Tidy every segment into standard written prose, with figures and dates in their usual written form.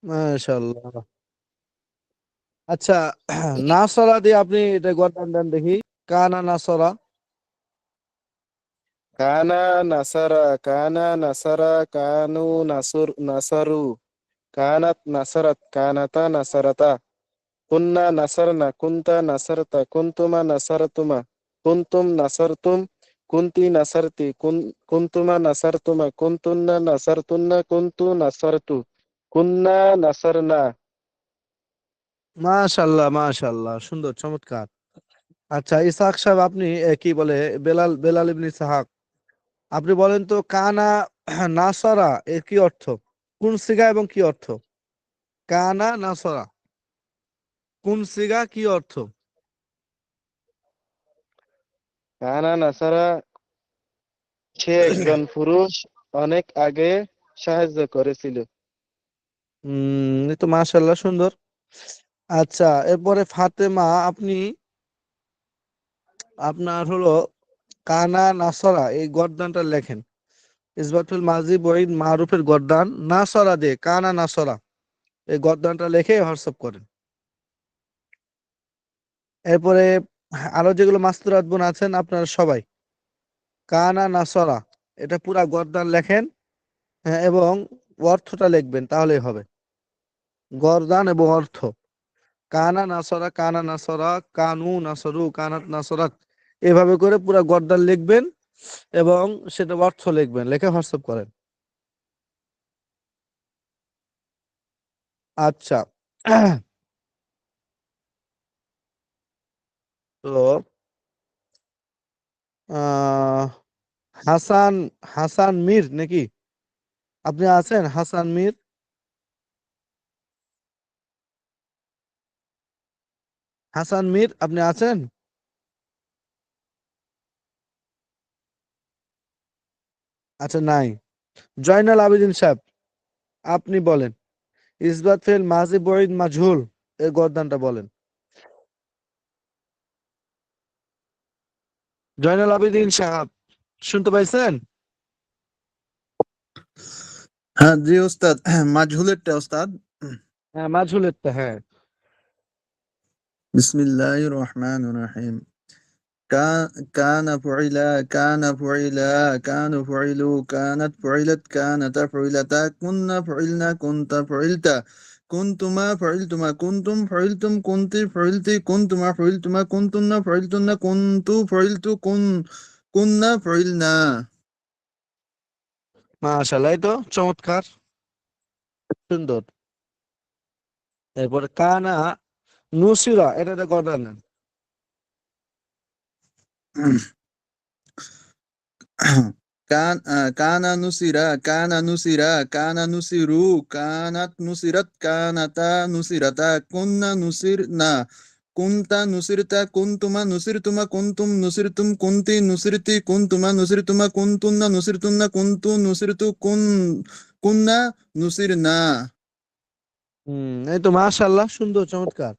মাশাআল্লাহ। আচ্ছা, নাসরা দিয়ে আপনি এটা গড়ান দেন দেখি। কানা নাসরা। কানা নাসারা, কানা নাসারা, কানু নাসারু, কানাত নাসারাত, কানাতা নাসারাতা, কুন্না নাসারনা, কুনতা নাসারতা, কুনতুমা নাসারতুমা, কুনতুম নাসারতুম, কুনতি নাসারতি, কুনতুমা নাসারতুমা, কুনতুন্না নাসারতুন্না, কুনতু নাসারতু, কুন্না নাসারনা। মাশাআল্লাহ, মাশাআল্লাহ, সুন্দর, চমৎকার। আচ্ছা, ইসহাক সাহেব, আপনি কি বলে, বেলাল বেলাল ইবনে ইসহাক, আপনি বলেন তো কানা নাসরা এর কি অর্থ? কোন সিগা এবং কি অর্থ? কানা নাসরা কোন সিগা, কি অর্থ? কানা নাসারা, সে একজন পুরুষ, অনেক আগে সাহায্য করেছিল। এই তো মাশাআল্লাহ, সুন্দর। আচ্ছা, এরপরে ফাতেমা, আপনি আপনার হলো কানা নাসরা এই গর্দানটা লেখেন। ইসবাতুল মাজি বইন মারুফের গর্দান নাসরা দে কানা নাসরা এই গর্দানটা লিখে হোয়াটসঅ্যাপ করেন। এরপরে আরো যেগুলো মাস্তুরাত বোন আছেন আপনারা সবাই কানা নাসরা এটা পুরা গর্দান লেখেন। হ্যাঁ, এবং অর্থটা লিখবেন, তাহলেই হবে। গর্দান এবং অর্থ। কানা নাসরা, কানা নাসরা, কানু নাসরু, কানাত নাসরাত, এভাবে করে পুরা গর্দান লিখবেন এবং সেটা অর্থ লিখবেন, লিখে হোয়াটসঅ্যাপ করেন। আচ্ছা। তো আহ হাসান, হাসান মীর নাকি? আপনি আছেন হাসান মীর? হাসান মীর, আপনি আছেন? আচ্ছা, নাই। জয়নাল আবেদিন সাহেব, আপনি বলেন ইসবাত ফেল মাজি বঈদ মাজহুল এর গর্দানটা বলেন। জয়নাল আবেদিন সাহেব, শুনতে পাইছেন? হ্যাঁ জি ওস্তাদ, মাজহুলেরটা ওস্তাদ। হ্যাঁ, মাজহুলেরটা, হ্যাঁ। বিসমিল্লাহির রহমানির রহিম। كان فعلا، كان فعلا، كانوا فعلوا، كانت فعلت، كانتا فعلتا، كنا فعلنا، كنت فعلتا، كنتما فعلتما، كنتم فعلتم، كنت فعلتي، كنتما فعلتما، كنتن فعلتن، كنت فعلت، كنا فعلنا। মাশাআল্লাহ, এই তো চমৎকার, সুন্দর। এরপরে কানা নুসিরা এটা গর্দান নেন। كان نسرا، كان نسرا، كان نسروا، كانت نسرت، كانتا نسرتا، كنا نسرنا، كنت نسرت، كنتما نسرتما، كنتم نسرتم، كنت نسرتي، كنتما نسرتما، كنتن نسرتن، كنت نسرت، كنا نسرنا। এই তো মাশাআল্লাহ, সুন্দর, চমৎকার।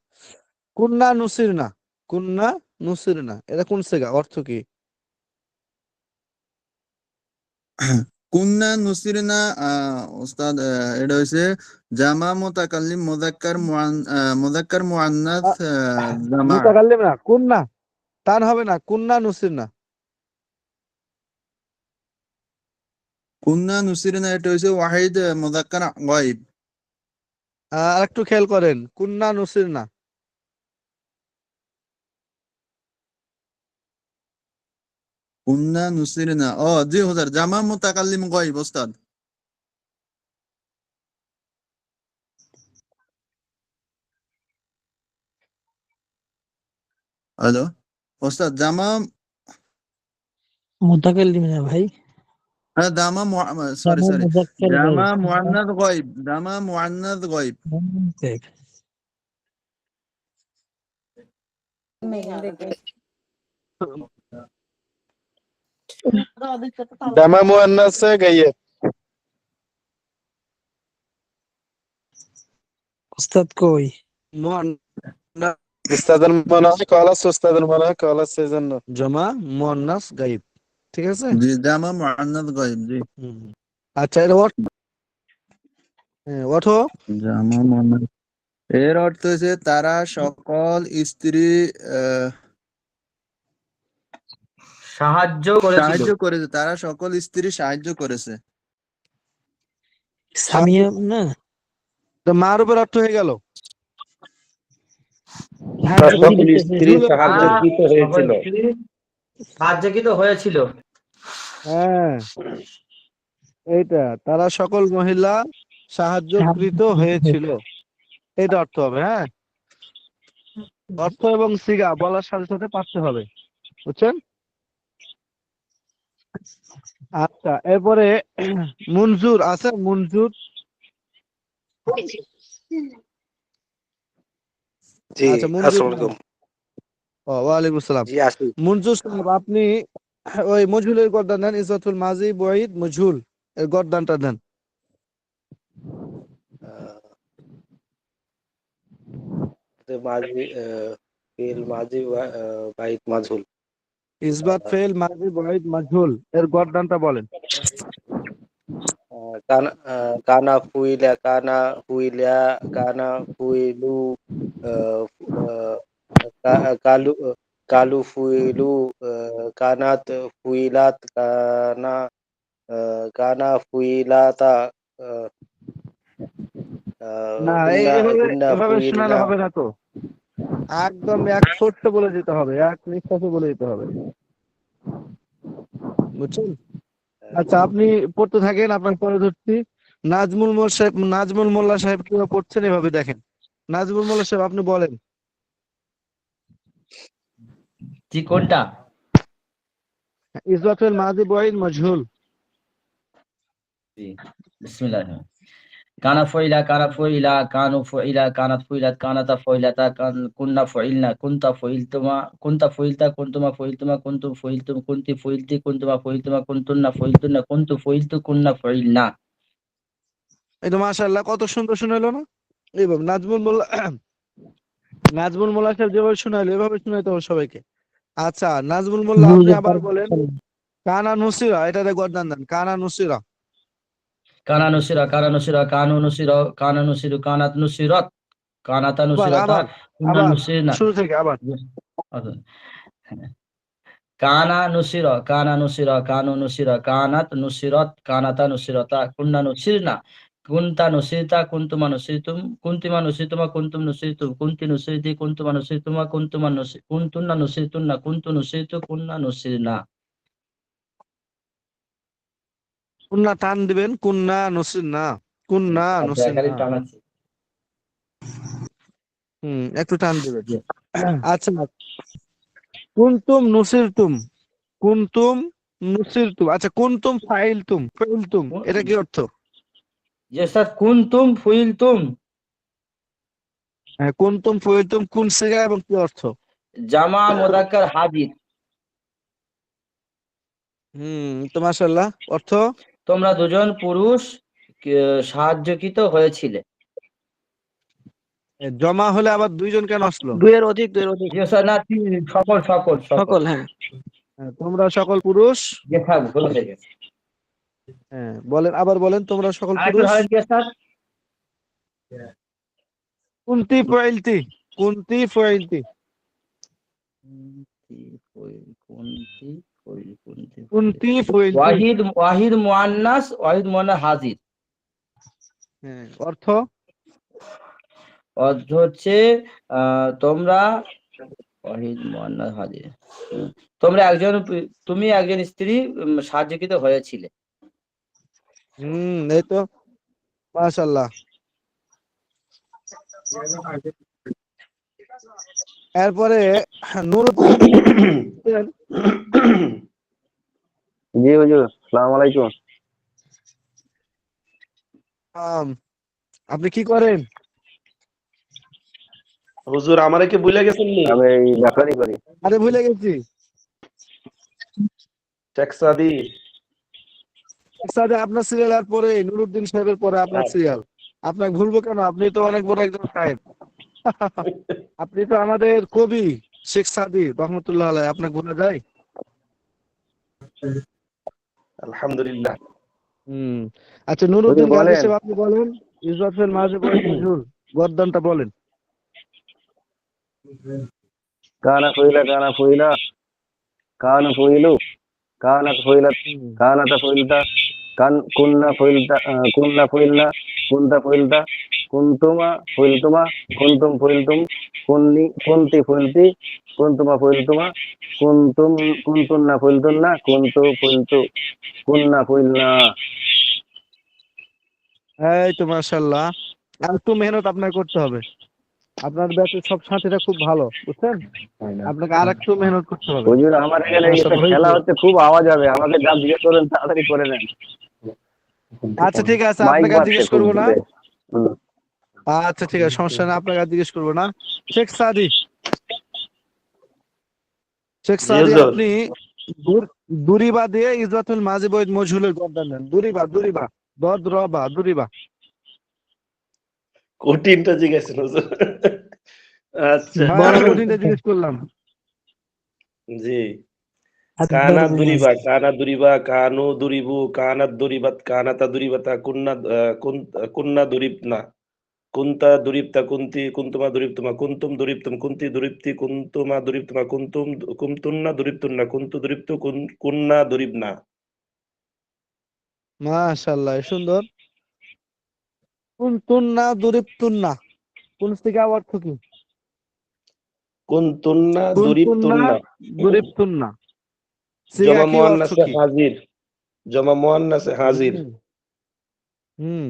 কুন্না নুসির না, কুন্না নুসির না, এটা কোন সেগা, অর্থ কি? কুন্না নুসিরনা, ওস্তাদ, এটা হইছে জামা মুতাকাল্লিম মুযাক্কার মুআন্নাস, জামা। মুতাকাল্লিম না, কুন্না, তার হবে না, কুন্না নুসির না। কুন্না নুসিরনা এটা হইছে ওয়াহিদ মুযাক্কার গায়ব। আর একটু খেয়াল করেন, কুন্না নুসির না। কুন্না নুসিরনা, ও জি হুজুর, জামা মুতাকাল্লিম গায়ব ওস্তাদ। হ্যালো ওস্তাদ, জামা, মুতাকাল্লিম না ভাই, হ্যাঁ জামা, সরি জামা সরি, মুজাক্কার জামা গায়ব। মুআন্নাস গায়ব, জামা মুআন্নাস গায়ব। ঠিক। জামা মুয়ান্নাসে গাইয়ে। উস্তাদ কই? মুআন্নাস উস্তাদের মনে হয় কল আছে, উস্তাদের মনে হয় কল আছে, সেজন্য। জমা মুআন্নাস গায়ব, ঠিক আছে। জি জামা মুআন্নাস গায়ব, জি। হুম। আচ্ছা, এর অর্থ, ওঠো। জামা মনে এর অর্থ হচ্ছে তারা সকল স্ত্রী আহ, সাহায্য করেছিল। সাহায্য করেছে, তারা সকল স্ত্রী সাহায্য করেছে। সামিয়া না তো মারুফের অর্থ হয়ে গেল তার সাহায্য সকল করেছে। স্ত্রী সাহায্যকৃত হয়েছিল। সাহায্যকৃত হয়েছিল। হ্যাঁ, এইটা তারা সকল মহিলা সাহায্যকৃত হয়েছিল, এটা অর্থ হবে। হ্যাঁ, অর্থ এবং সিগা বলার সাথে সাথে পারতে হবে, বুঝছেন? আচ্ছা, এরপরে মুনজুর আছে, মুনজুর। জি, আচ্ছা, মুনজুর আসসালামু আলাইকুম। ওয়ালাইকুম আসসালাম। জি, আসি। মুনজুর সাহেব, আপনি ওই মজহুলের গর্দান দেন, ইজাতুল মাজি বঈদ মজহুল এর গর্দানটা দেন। মাজি ফিল মাজি বাইত মাজহুল। ইসবাত ফেল মাজি বঈদ মজহুল এর গর্দানটা বলেন। কানা ফুইলা, কানা ফুইলা, কানা ফুইলু, কালু কালু ফুইলু, কানাত ফুইলাত, কানা ফুইলাতা, না, হুন্না এভাবে হুন্না এভাবে শোনালে ফুইলনা। হবে না তো, একদম এক ছোট্ট বলে যেতে হবে, এক নিঃশ্বাসে বলে যেতে হবে, বুঝছেন? আচ্ছা, আপনি পড়তে থাকেন, আপনার পরে ধরছি। নাজমুল মোল্লা সাহেব কিভাবে পড়ছেন এভাবে দেখেন। নাজমুল মোল্লা সাহেব, আপনি বলেন। জি, কোনটা? ইসবাত ফেল মাজি বঈদ মজহুল। জি, বিসমিল্লাহ। কানা ফইলা, কানা ফইলা, কানু ফইলা, কানাত ফইলাত, কানাতা ফইলাতা, কুন্না ফইলনা, কুনতা ফইলতুমা, কুনতা ফইলতা, কুনতুমা ফইলতুমা, কুনতুম ফইলতুম, কুনতি ফইলতি, কুনতুমা ফইলতুমা, কুনতুন্না ফইলতুন্না, কুনতু ফইলতু, কুন্না ফইলনা। এই তো মাশাআল্লাহ, কত সুন্দর শুনাইলো না? এইভাবে নাজমুল মোল্লা সাহেব যেভাবে শুনাইলো এভাবে শুনাইতে হবে সবাইকে। আচ্ছা, নাজমুল মোল্লা, আপনি বুঝে আবার বলেন। কানা নুসিরা, এটাতে গর্দান দেন, কানা নুসিরা। কানা নুসিরা, কানা নুসিরা, কানু নুসিরা, কানা নুসিরু, কানাত নুসিরত, কানাতা আবার নুসিরতা, আবার কুন্না আবার নুসিরনা। শুরু থেকে আবার। আচ্ছা, কানা নুসিরা, কানা নুসিরা, কানু নুসিরা, কানাত নুসিরত, কানাতা নুসিরতা, কুন্না নুসিরনা, কুনতা নুসিরতা, কুনতুমা নুসিরতুম, কুনতিমা নুসিরতুমা, কুনতুম নুসিরতুম, কুনতি নুসিরতি, কুনতুমা নুসিরতুমা, কুনতুন্না নুসিরতুন্না, কুনতু নুসিরতু, কুন্না নুসিরনা। কুন্না টান দিবেন, কুন্না নসির না, কুন্না আচ্ছা, নসির এখানে না। টানাচ্ছি। একটু টান দিবেন। জি। আচ্ছা, কুনতুম নুসিরতুম, কুনতুম নুসিরতুম। আচ্ছা, কুনতুম ফাইলতুম, ফাইলতুম, এটা কি অর্থ? জি স্যার, কুনতুম ফুইলতুম, হ্যাঁ, কুনতুম ফাইলতুম কোন সিগা এবং কি অর্থ? জামা মুযাক্কার হাজির। তো মাশাআল্লাহ, অর্থ? তোমরা দুজন পুরুষ সাহায্যকৃত হয়েছিলে। জমা হলে আবার দুইজন কেন আসলো? দুইয়ের অধিক, দুইয়ের অধিক। জি স্যার, না, সকল সকল সকল। সকল, হ্যাঁ। তোমরা সকল পুরুষ। জি স্যার, ভুল হয়ে গেছে। বলেন, আবার বলেন, তোমরা সকল আরেকটু পুরুষ। ধরেন, জি স্যার। কুনতি ফাইলতি, কুনতি ফাইলতি, কুনতি ফুইল, কুনতি ফুইল, কুনতি ফুইল। কুনতি ফাইলতি। ওয়াহিদ ওয়াহিদ মুআন্নাস, ওয়াহিদ মুআন্নাস হাজির। অর্থ? অর্থ হচ্ছে তোমরা, ওয়াহিদ মুআন্নাস হাজির, তোমরা তুমি একজন স্ত্রী সাহায্যকৃত হয়েছিলে। এই তো মাশাআল্লাহ। এরপরে নুরুদ্দিন। জি হুজুর, আসসালামু আলাইকুম। আপনি কি করেন? হুজুর আমারে কি ভুলে গেছেন নি? আমি এই ডাক্তারি করি। আরে, ভুলে গেছি। শেখ সাদি। সাথে আপনার সিরিয়াল, আর পরে নুরুদ্দিন সাহেবের পরে আপনার সিরিয়াল। আপনাকে ভুলবো কেন? আপনি তো অনেক বড় একজন সাহেব। আপনি তো আমাদের কবি শেখ সাদি রহমতুল্লাহ আলাইহি, আপনাকে ভুলা যায়? আলহামদুলিল্লাহ। আচ্ছা, নুরুদ্দিন হুজুর গাজী বলেন। সাহেব, আপনি বলেন। ইজরাফিল মাঝে বয়স মজহুল গদ্দানটা বলেন। কানা ফুইলা কানা ফুইলা কানু ফুইলু কানাত ফুইলাত কানাতা ফুইলতা কুন্না ফুইলতা কুন্না ফুইলনা কুনতা ফুইলতা কুনতুমা ফুইলতুমা কুনতুম ফুইলতুম কুনতি ফুইলতি কুনতুমা ফুইলতুমা কুনতুন্না ফুইলতুন্না কুনতু ফুইলতু কুন্না ফুইলনা। এই তো মাশাআল্লাহ। আর একটু মেহনত আপনাকে করতে হবে। আপনার ব্যাচের সব সাথীরা খুব ভালো, বুঝছেন? আপনাকে আর একটু মেহনত করতে হবে। হুজুর আমার এখানে একটা মাশাআল্লাহ, খেলা হয়েছে। হচ্ছে, খুব আওয়াজ হবে, আমাকে যা জিজ্ঞেস করেন তাড়াতাড়ি করে নেন। আচ্ছা ঠিক আছে, মাইক আপনাকে আর বাজছে জিজ্ঞেস খুব করবো না। দূরে। হুম। আচ্ছা ঠিক আছে, সমস্যা নেই, আপনাকে আর জিজ্ঞেস করবো না। শেখ সাদি, শেখ জি সাদি, হুজুর। আপনি দুরিবা দিয়ে ইজরাতুল মাজি বৈদ মজহুলের গদ্দান দেন। দুরিবা, দুরিবা, দদ রবা, দুরিবা। কঠিনটা জিজ্ঞাসেন হুজুর। আচ্ছা, ভাই আমি কঠিনটা জিজ্ঞেস করলাম। জি। হাত কানা ধরবেন না। দুরিবা, কানা দুরিবা, কানু দুরিবু, কানাত দুরিবাত, কানাতা দুরিবাতা, কুন্না দুরিবনা, কুন্তা দুরিবতা, কুন্তুমা দুরিবতুমা, কুন্তুম দুরিবতুম, কুন্তি দুরিবতি, কুন্তুমা দুরিবতুমা, কুন্তুন্না দুরিবতুন্না, কুন্তু দুরিবতু, কুন্না দুরিবনা। মাশাআল্লাহ, সুন্দর। কুনতুন্না দুরিবতুন্না, কোন থেকে অর্থ কি? কুন্তুন্না কুনতুন্না দুরিবতুন্না। দুরিবতুন্না সিগা জমা কি, অর্থ মুয়ান্নাসে কি? হাজির। জমা মুয়ান্নাসে হাজির। হুম, হুম।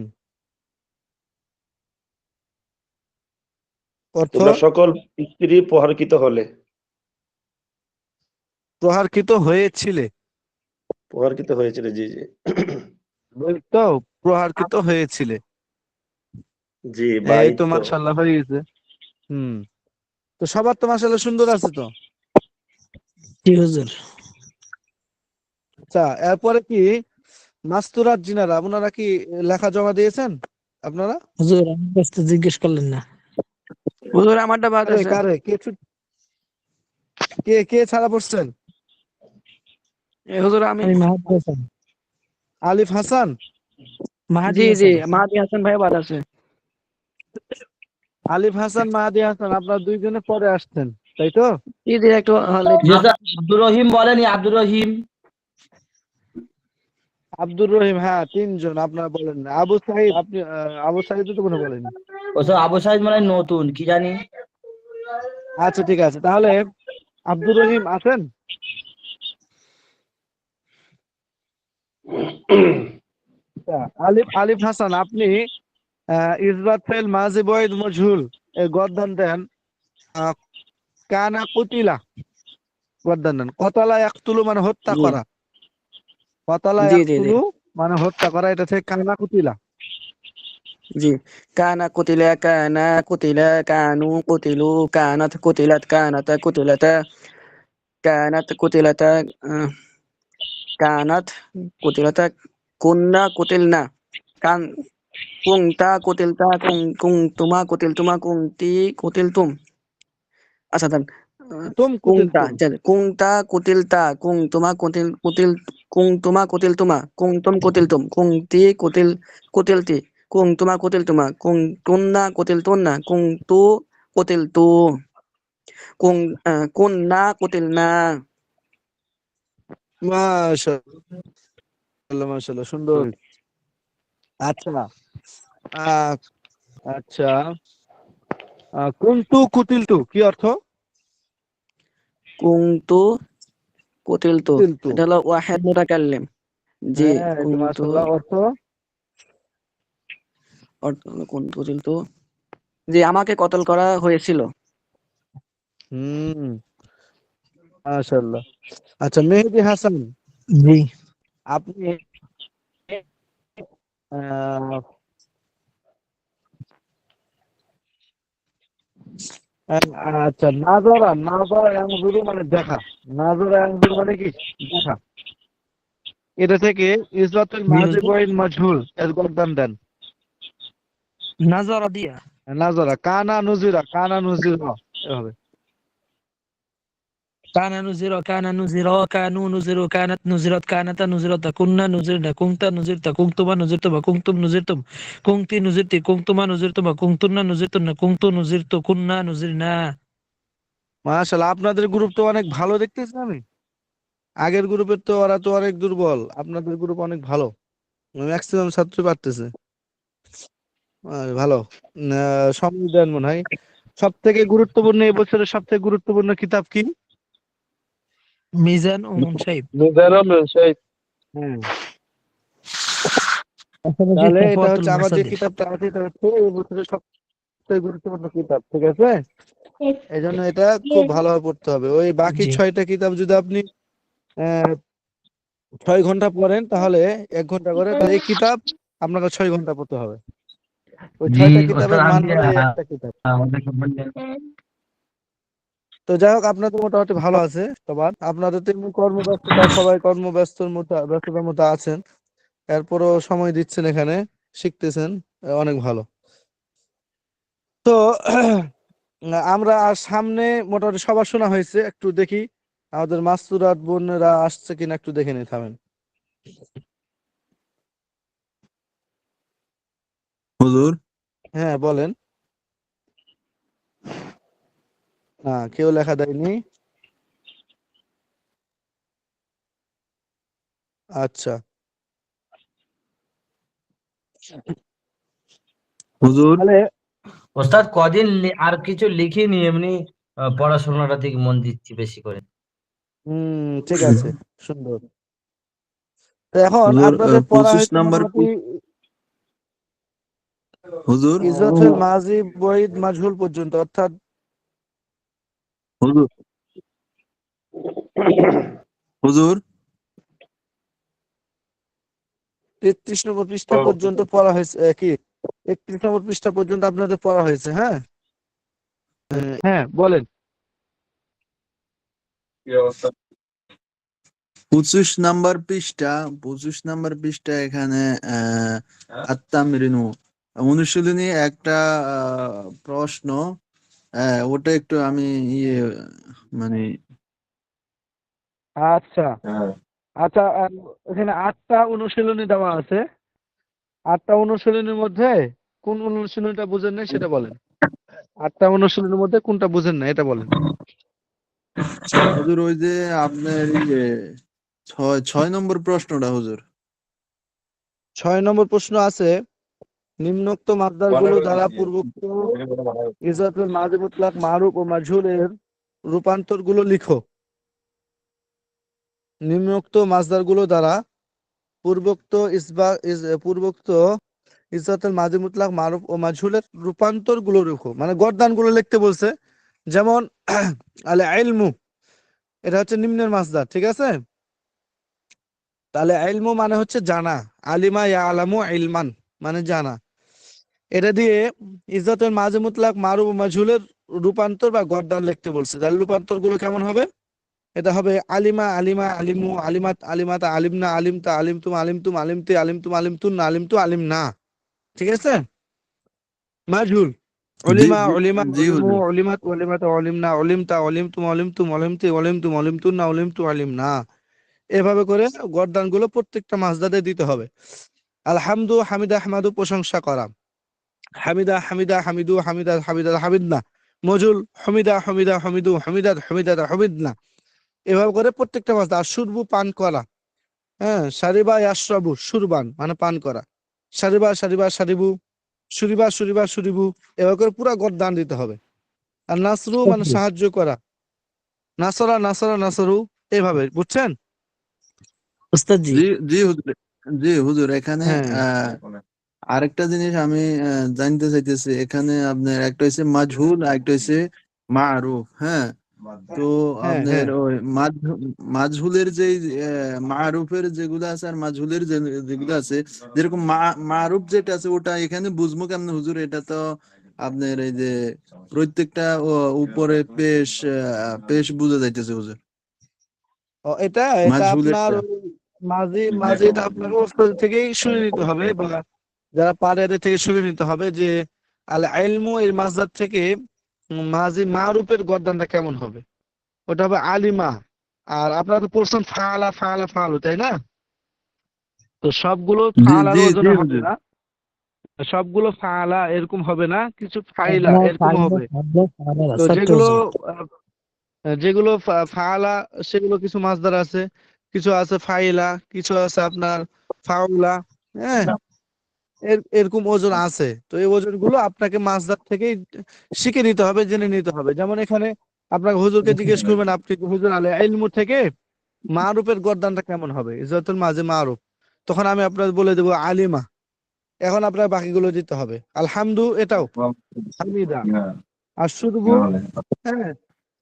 অর্থ তোমরা সকল স্ত্রী প্রহারকৃত হলে। প্রহারকৃত হয়েছিলে। প্রহারকৃত হয়েছিল, জি জি। ওই তো, প্রহারকৃত হয়েছিলে। জি, এই তো বাইত। মাশাআল্লাহ হয়ে গেছে। হুম। তো সবার তো মাশাআল্লাহ সুন্দর আছে তো। জি হুজুর। আচ্ছা, এরপরে কি মাস্তুরাত জিনারা, ওনারা কি লেখা জমা দিয়েছেন আপনারা? হুজুর আমার কাছে তো জিজ্ঞেস করলেন না। হুজুর আমারটা বাদ কারে আছে। কারে কে কে ছাড়া পড়ছেন? হুজুর আমি। আমি মাহাদি হাসান। আলিফ হাসান, মাহাদি জি জি, হাসান। মাহাদি হাসান ভাই বাদ আছে। আলিফ হাসান, মাহাদি হাসান, আপনারা দুইজনে পরে আসছেন, তাই তো? জি জি, একটু লেট। জি হুজুর, আব্দুর রহিম বলেনি, আব্দুর রহিম। আব্দুর রহিম, হ্যাঁ তিনজন আপনারা বলেন না। আবু সাইদ, আপনি আবু সাইদ তো কোনো বলেনি। ওসব আবু সাইদ মানে নতুন, কি জানি। আচ্ছা ঠিক আছে, তাহলে আব্দুর রহিম আছেন? আচ্ছা, আলিফ হাসান, আপনি ইসবাত ফেল মাজি বয়েদ মজহুল এই গদ্দান দেন। আহ, কানা কুতিলা গদ্দান দেন। কতালা ইয়াকতুলু মানে হত্যা জি করা। কতালা জি জি জি ইয়াকতুলু মানে হত্যা করা, এটা থেকে কানা কুতিলা। জি। কানা কুতিলা কানা কুতিলা কানু কুতিলু কানাত কুতিলাত কানাতা কুতিলাতা কানাত কুতিলাতা কানাত কুতিলাতা কুন্না কুতিলনা কান কুংতা কুতিলতা কুংতুমা কুতিলতুমা কুংতি কুতিলতুম। আচ্ছা দেন। তুম কুতিল কুংতা তুম। কুংতা কুতিলতা কুংতুমা কুংতুমা কুতিলতুমা কুংতুম কুতিলতুম কুংতি কুতিলতি কুংতুমা কুতিলতুমা কুংতুন্না কুতিলতুন্না কুংতু কুতিলতু কুং কুন্না কুতিলনা। মাশাআল্লাহ, মাশাআল্লাহ, সুন্দর। আচ্ছা, আহ, আচ্ছা, কুনতু কুতিলতু কি অর্থ? কুংতু কুতিলতু কুতিলতু, এটা হলো ওয়াহিদ মুতাকাল্লিম। জি। হ্যাঁ এই তো কুংতু মাশাআল্লাহ, অর্থ অর্থ হলো কুংতু কুতিলতু। জি, আমাকে কতল করা হয়েছিল। হুম, মাশাআল্লাহ। আচ্ছা, মেহেদী হাসান, জি। আপনি আহ, আচ্ছা, নাজরা নাজরা ইয়ানজুরু মানে দেখা। নাজরা ইয়ানজুরু মানে কি? দেখা। এটা থেকে ইজরাতুল জি মাজি হুজুর। বয়েদ মজহুল এর গদ্দান দেন। নাজরা দিয়া। নাজরা, কানা নুজিরা, কানা নুজিরা এভাবে। কানা নুজিরা কানা নুজিরা কানু নুজিরু কানাত নুজিরাত কানাতা নুজিরাতা কুন্না নুজিরনা কুনতা নুজিরতা কুনতুমা নুজিরতুমা কুনতুম নুজিরতুম কুনতি নুজিরতি কুনতুমা নুজিরতুমা কুনতুন্না নুজিরতুন্না কুনতু নুজিরতু কুন্না নুজিরনা। মাশাআল্লাহ, আপনাদের গ্রুপ তো অনেক ভালো দেখতেছি আমি। আগের গ্রুপের তো ওরা তো অনেক দুর্বল, আপনাদের গ্রুপ অনেক ভালো, ম্যাক্সিমাম ছাত্র পারতেছে। ভালো। সময় দেন মনে হয়। সব থেকে গুরুত্বপূর্ণ, এই বছরের সব থেকে গুরুত্বপূর্ণ কিতাব কি? মিজান ও মুনসাইব। মিজানুল শাইখ। হ্যাঁ, পাশাপাশি তাহলে এটা সাফওয়াতুল হচ্ছে আমার যে মাসাদির। কিতাবটা আছে, এটা হচ্ছে এই বছরের সবথেকে গুরুত্বপূর্ণ কিতাব, ঠিক আছে? এই জন্য এটা খুব ভালোভাবে পড়তে হবে। ওই বাকি জি 6টা কিতাব যদি আপনি 6 ঘন্টা পড়েন, তাহলে 1 ঘন্টা করে, তাহলে এই কিতাব আপনাকে 6 ঘন্টা পড়তে হবে। ওই জি 6টা ওস্তাদ, কিতাবের মান আমি হলো এই একটা কিতাব। আমাদেরকে বললেন। তো যাই হোক, আপনাদের মোটামুটি ভালো আছে সবার। আপনাদের তো এমনি কর্মব্যস্ততা, সবাই ব্যস্ততার মধ্যে আছেন, এরপরও সময় দিচ্ছেন এখানে, শিখতেছেন, অনেক ভালো। তো আমরা আর সামনে মোটামুটি সবার শোনা হয়েছে, একটু দেখি আমাদের মাস্তুরাত বোনেরা আসছে কিনা, একটু দেখে নিই, থামেন। হুজুর। হ্যাঁ বলেন। না, কেউ লেখা দেয়নি। আচ্ছা, হুজুর। তাহলে ওস্তাদ কদিন আর কিছু লিখিনি, এমনি পড়াশোনাটার দিকে মন দিচ্ছি বেশি করে। ঠিক আছে, সুন্দর। তো এখন হুজুর, আপনাদের পড়া 25 হয়েছে নাম্বার মোটামুটি হুজুর। ইজ্জতুল মাজি বঈদ মাজহুল পর্যন্ত, অর্থাৎ হুজুর। হুজুর। 33 নম্বর পৃষ্ঠা পর্যন্ত পড়া হয়েছে, কি 31 নম্বর পৃষ্ঠা পর্যন্ত আপনাদের পড়া হয়েছে? হ্যাঁ, হ্যাঁ বলেন। 25 নাম্বার পৃষ্ঠা, 25 নাম্বার পৃষ্ঠা এখানে আত্মামরিনু অনুশীলনী একটা প্রশ্ন, ওটা একটু আমি ইয়ে মানে আচ্ছা আচ্ছা, এখানে 8টা অনুশীলনী দেওয়া আছে। 8টা অনুশীলনীর মধ্যে কোন অনুশীলনীটা বুঝেন নাই সেটা বলেন। 8টা অনুশীলনীর মধ্যে কোনটা বুঝেন না এটা বলেন। হুজুর, ওই যে আপনার ইয়ে 6 নম্বর প্রশ্নটা হুজুর। 6 নম্বর প্রশ্ন আছে, নিম্নোক্ত মাসদারগুলো দ্বারা পূর্বোক্ত ইজাতুল মাদি মুতলাক মারুফ ও মাজহুলের রূপান্তরগুলো লিখো। নিম্নোক্ত মাসদারগুলো দ্বারা পূর্বোক্ত পূর্বোক্ত ইজাতুল মাদি মুতলাক মারুফ ও মাজহুলের রূপান্তরগুলো লিখো, মানে গর্দানগুলো লিখতে বলছে। যেমন আল ইলমু, এটা হচ্ছে নিম্নের মাসদার, ঠিক আছে? তাহলে ইলমু মানে হচ্ছে জানা, আলিমা ইয়ালামু ইলমান মানে জানা। এটা দিয়ে ইজ্জতের মাঝে মুতলাক মারুফ ও মাজহুলের রূপান্তর বা গর্দান লিখতে বলছে। তাহলে রূপান্তর গুলো কেমন হবে? এটা হবে আলিমা আলিমা আলিমু আলিমাত আলিমাতা আলিমনা আলিমতা আলিমতুম আলিমতুম আলিমতি আলিমতুম আলিমতুন আলিমতু আলিমনা, ঠিক আছে? মাজহুল জি উলিমা জি উলিমা জি উলিমু হুজুর। উলিমাত উলিমাতা উলিমনা উলিমতা উলিমতুম উলিমতুম উলিমতি উলিমতুম উলিমতুন্না উলিমতু আলিমনা। এভাবে করে গর্দান গুলো প্রত্যেকটা মাসদারে দিতে হবে। আলহামদু হামিদা হামাদু প্রশংসা করা, হামিদা হামিদা হামিদু হামিদা হামিদা হামিদনা, মজুল হমিদা হমিদা হমিদু হমিদাত হমিদাত হমিদনা। এভাবে করে প্রত্যেকটা মাস। আর সুরবু পান করা, হ্যাঁ, সারিবা ইয়াশরাবু সুরবান মানে পান করা, সারিবা সারিবা সারিবু, সুরিবা সুরিবা সুরিবু, এভাবে করে পুরা গর্দান দিতে হবে। আর নাসরু মানে সাহায্য করা, নাসরা নাসরা নাসরু, এভাবে, বুঝছেন? ওস্তাদ জি। জি জি হুজুর। জি হুজুর, এখানে হ্যাঁ আরেকটা জিনিস আমি জানতে চাইতেছি। এখানে আপনার একটা হচ্ছে মাজহুল, আরেকটা হচ্ছে মারুফ। হ্যাঁ, তো হ্যাঁ আপনার হ্যাঁ ওই মাজহুলের যে মারুফের যেগুলো আছে আর মাজহুলের যেগুলো আছে, যেরকম মারুফ যেটা আছে ওটা এখানে বুঝবো কেমন হুজুর? এটা তো আপনার এই যে প্রত্যেকটা উপরে পেশ পেশ বুঝা যাইতেছে হুজুর। ও, এটা এটা আপনার মাজহুলেরটা। ওই মাঝি মাঝি, এটা আপনার ওস্তাদ থেকেই শুনে নিতে হবে, বা যারা পারে এদের থেকে শুনে নিতে হবে যে আল ইলমু এর মাসদার থেকে মাঝি মারুফের গর্দানটা কেমন হবে। ওটা হবে আলিমা। আর আপনারা তো পড়ছেন ফাআলা ফাআলা ফাআলু, তাই না? তো সবগুলো জি ফাআলার জি জি ওজনে হবে হুজুর। না, সবগুলো ফাআলা এরকম হবে না, কিছু ফাইলা এরকম হবে। তো যেগুলো যেগুলো ফাআলা, সেগুলো কিছু মাসদার আছে, কিছু আছে ফাইলা, কিছু আছে আপনার ফাউলা। হ্যাঁ, এরকম ওজন আছে। তো এই ওজনগুলো আপনাকে মাসদার থেকেই শিখে নিতে হবে, জেনে নিতে হবে। যেমন এখানে আপনাকে হুজুরকে জিজ্ঞেস করবেন, আপনি হুজুর আলে ইলমু থেকে মারুফের গর্দানটা কেমন হবে, ইজাতুল মাঝে মারুফ, তখন আমি আপনার বলে দেবো আলিমা। এখন আপনার বাকিগুলো দিতে হবে। আলহামদু এটাও হামিদা, আর শুরবু, হ্যাঁ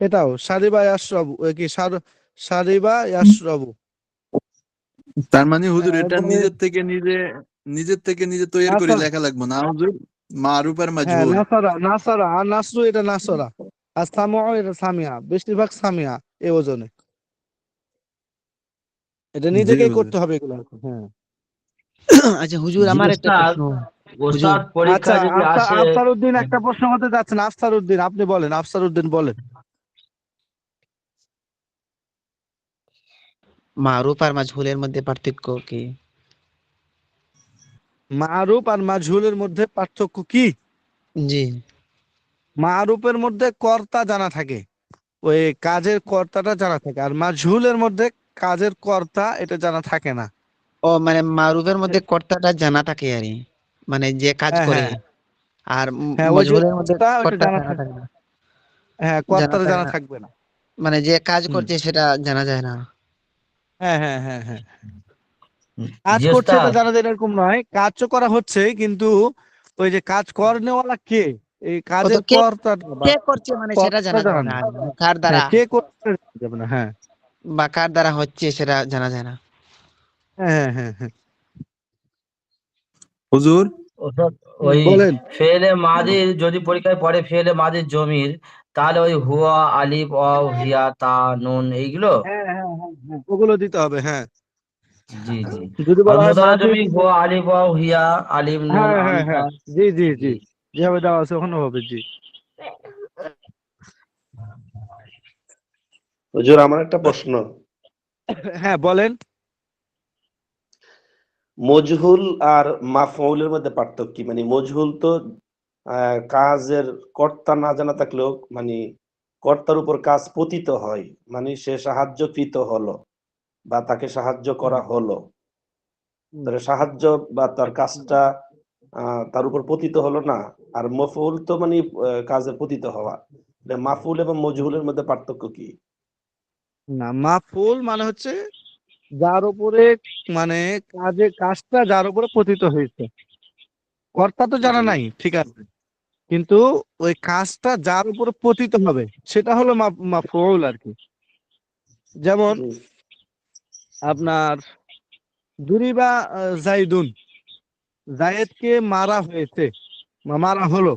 এটাও সারিবা ইয়াশরাবু, কি সারিবা ইয়াশরাবু। তার মানে হুজুর এটা এরপরে নিজের থেকে নিজে তৈরি করে নাসার, লেখা লাগবে না হুজুর? মারুফ আর হ্যাঁ মাজহুল। নাসারা নাসারা, আর নাসরু এটা নাসরা, আর সামিয়া এটা সামিয়া, বেশিরভাগ সামিয়া এই ওজনে। এটা জি নিজেকেই হুজুর। করতে হবে এগুলো এখন। হ্যাঁ আচ্ছা হুজুর, জি আমার একটা ওস্তাদ, প্রশ্ন। হুজুর, পরীক্ষা আচ্ছা, যদি আসে, আফসার উদ্দিন একটা প্রশ্ন করতে যাচ্ছেন। আফসার উদ্দিন, আপনি বলেন, আফসার উদ্দিন বলেন। মারুফ আর মাজহুলের মধ্যে পার্থক্য কি? মারুফ আর মাজহুলের মধ্যে পার্থক্য কি? জি। মারুফের মধ্যে কর্তা জানা থাকে, ওই কাজের কর্তাটা জানা থাকে, আর মাজহুলের মধ্যে কাজের কর্তা এটা জানা থাকে না। ও মানে মারুফের মধ্যে কর্তাটা জানা থাকে আর কি, মানে যে কাজ হ্যাঁ করে। হ্যাঁ আর হ্যাঁ, ওই যে মাজহুলের মধ্যে কর্তা ওটা কর্তা জানা জানা থাকে, থাকে না। হ্যাঁ জানা কর্তাটা থাকে জানা না, থাকবে না। মানে যে কাজ হুম, করছে সেটা জানা যায় না। হ্যাঁ হ্যাঁ হ্যাঁ হ্যাঁ, কাজ জি করছে এটা ওস্তাদ, জানা যায় না এরকম নয়, কাজও করা হচ্ছে, কিন্তু ওই যে কাজ করনেওয়ালা কে, এই ও তো কাজের কে কর্তাটা বা কে করছে মানে সেটা কর্তাটা জানা জানা যায় না, নেই। মানে কার দ্বারা, হ্যাঁ কে করছে জানা যাবে না। হ্যাঁ বা কার দ্বারা হচ্ছে সেটা জানা যায় না। হ্যাঁ হ্যাঁ হ্যাঁ, হুজুর ওস্তাদ, ওই বলেন। ফেলে মাদির যদি পরীক্ষায় পড়ে ফেলে মাদির জমির, তাহলে ওই হুয়া, আলিফ, ওয়াও, হিয়া, তা, নুন এইগুলো। হ্যাঁ হ্যাঁ হ্যাঁ হ্যাঁ, ওগুলো দিতে হবে। হ্যাঁ, জি জি। যদি আর বলা হয় মোদারা মাঝে, জমি হুয়া, আলিফ, ওয়াও, হিয়া, আলিফ, নুন, হ্যাঁ হ্যাঁ আনতা। হ্যাঁ, জি জি জি, জি। যেভাবে দেওয়া আছে ওখানে হবে। জি হুজুর আমার একটা প্রশ্ন, হ্যাঁ বলেন। মজহুল আর মাফউলের মধ্যে পার্থক্য কি? মানে মজহুল তো কাজের কর্তা না জানা থাকলেও মানে কর্তার উপর কাজ পতিত হয়, মানে সে সাহায্যকৃত হলো বা তাকে সাহায্য করা হলো, তাহলে সাহায্য বা তার কাজটা তার উপর পতিত হলো না। আর মফউল তো মানে কাজে পতিত হওয়া। মাফউল এবং মজহুলের মধ্যে পার্থক্য কি? না, মাফউল মানে হচ্ছে যার উপরে, মানে কাজটা যার উপরে পতিত হয়েছে। কর্তা তো জানা জি নাই, ঠিক আছে, কিন্তু ওই কাজটা যার উপরে পতিত হবে সেটা হলো মাফউল আর কি। যেমন জি আপনার দুরিবা জাইদুন, জায়েদকে মারা হয়েছে, মারা হলো,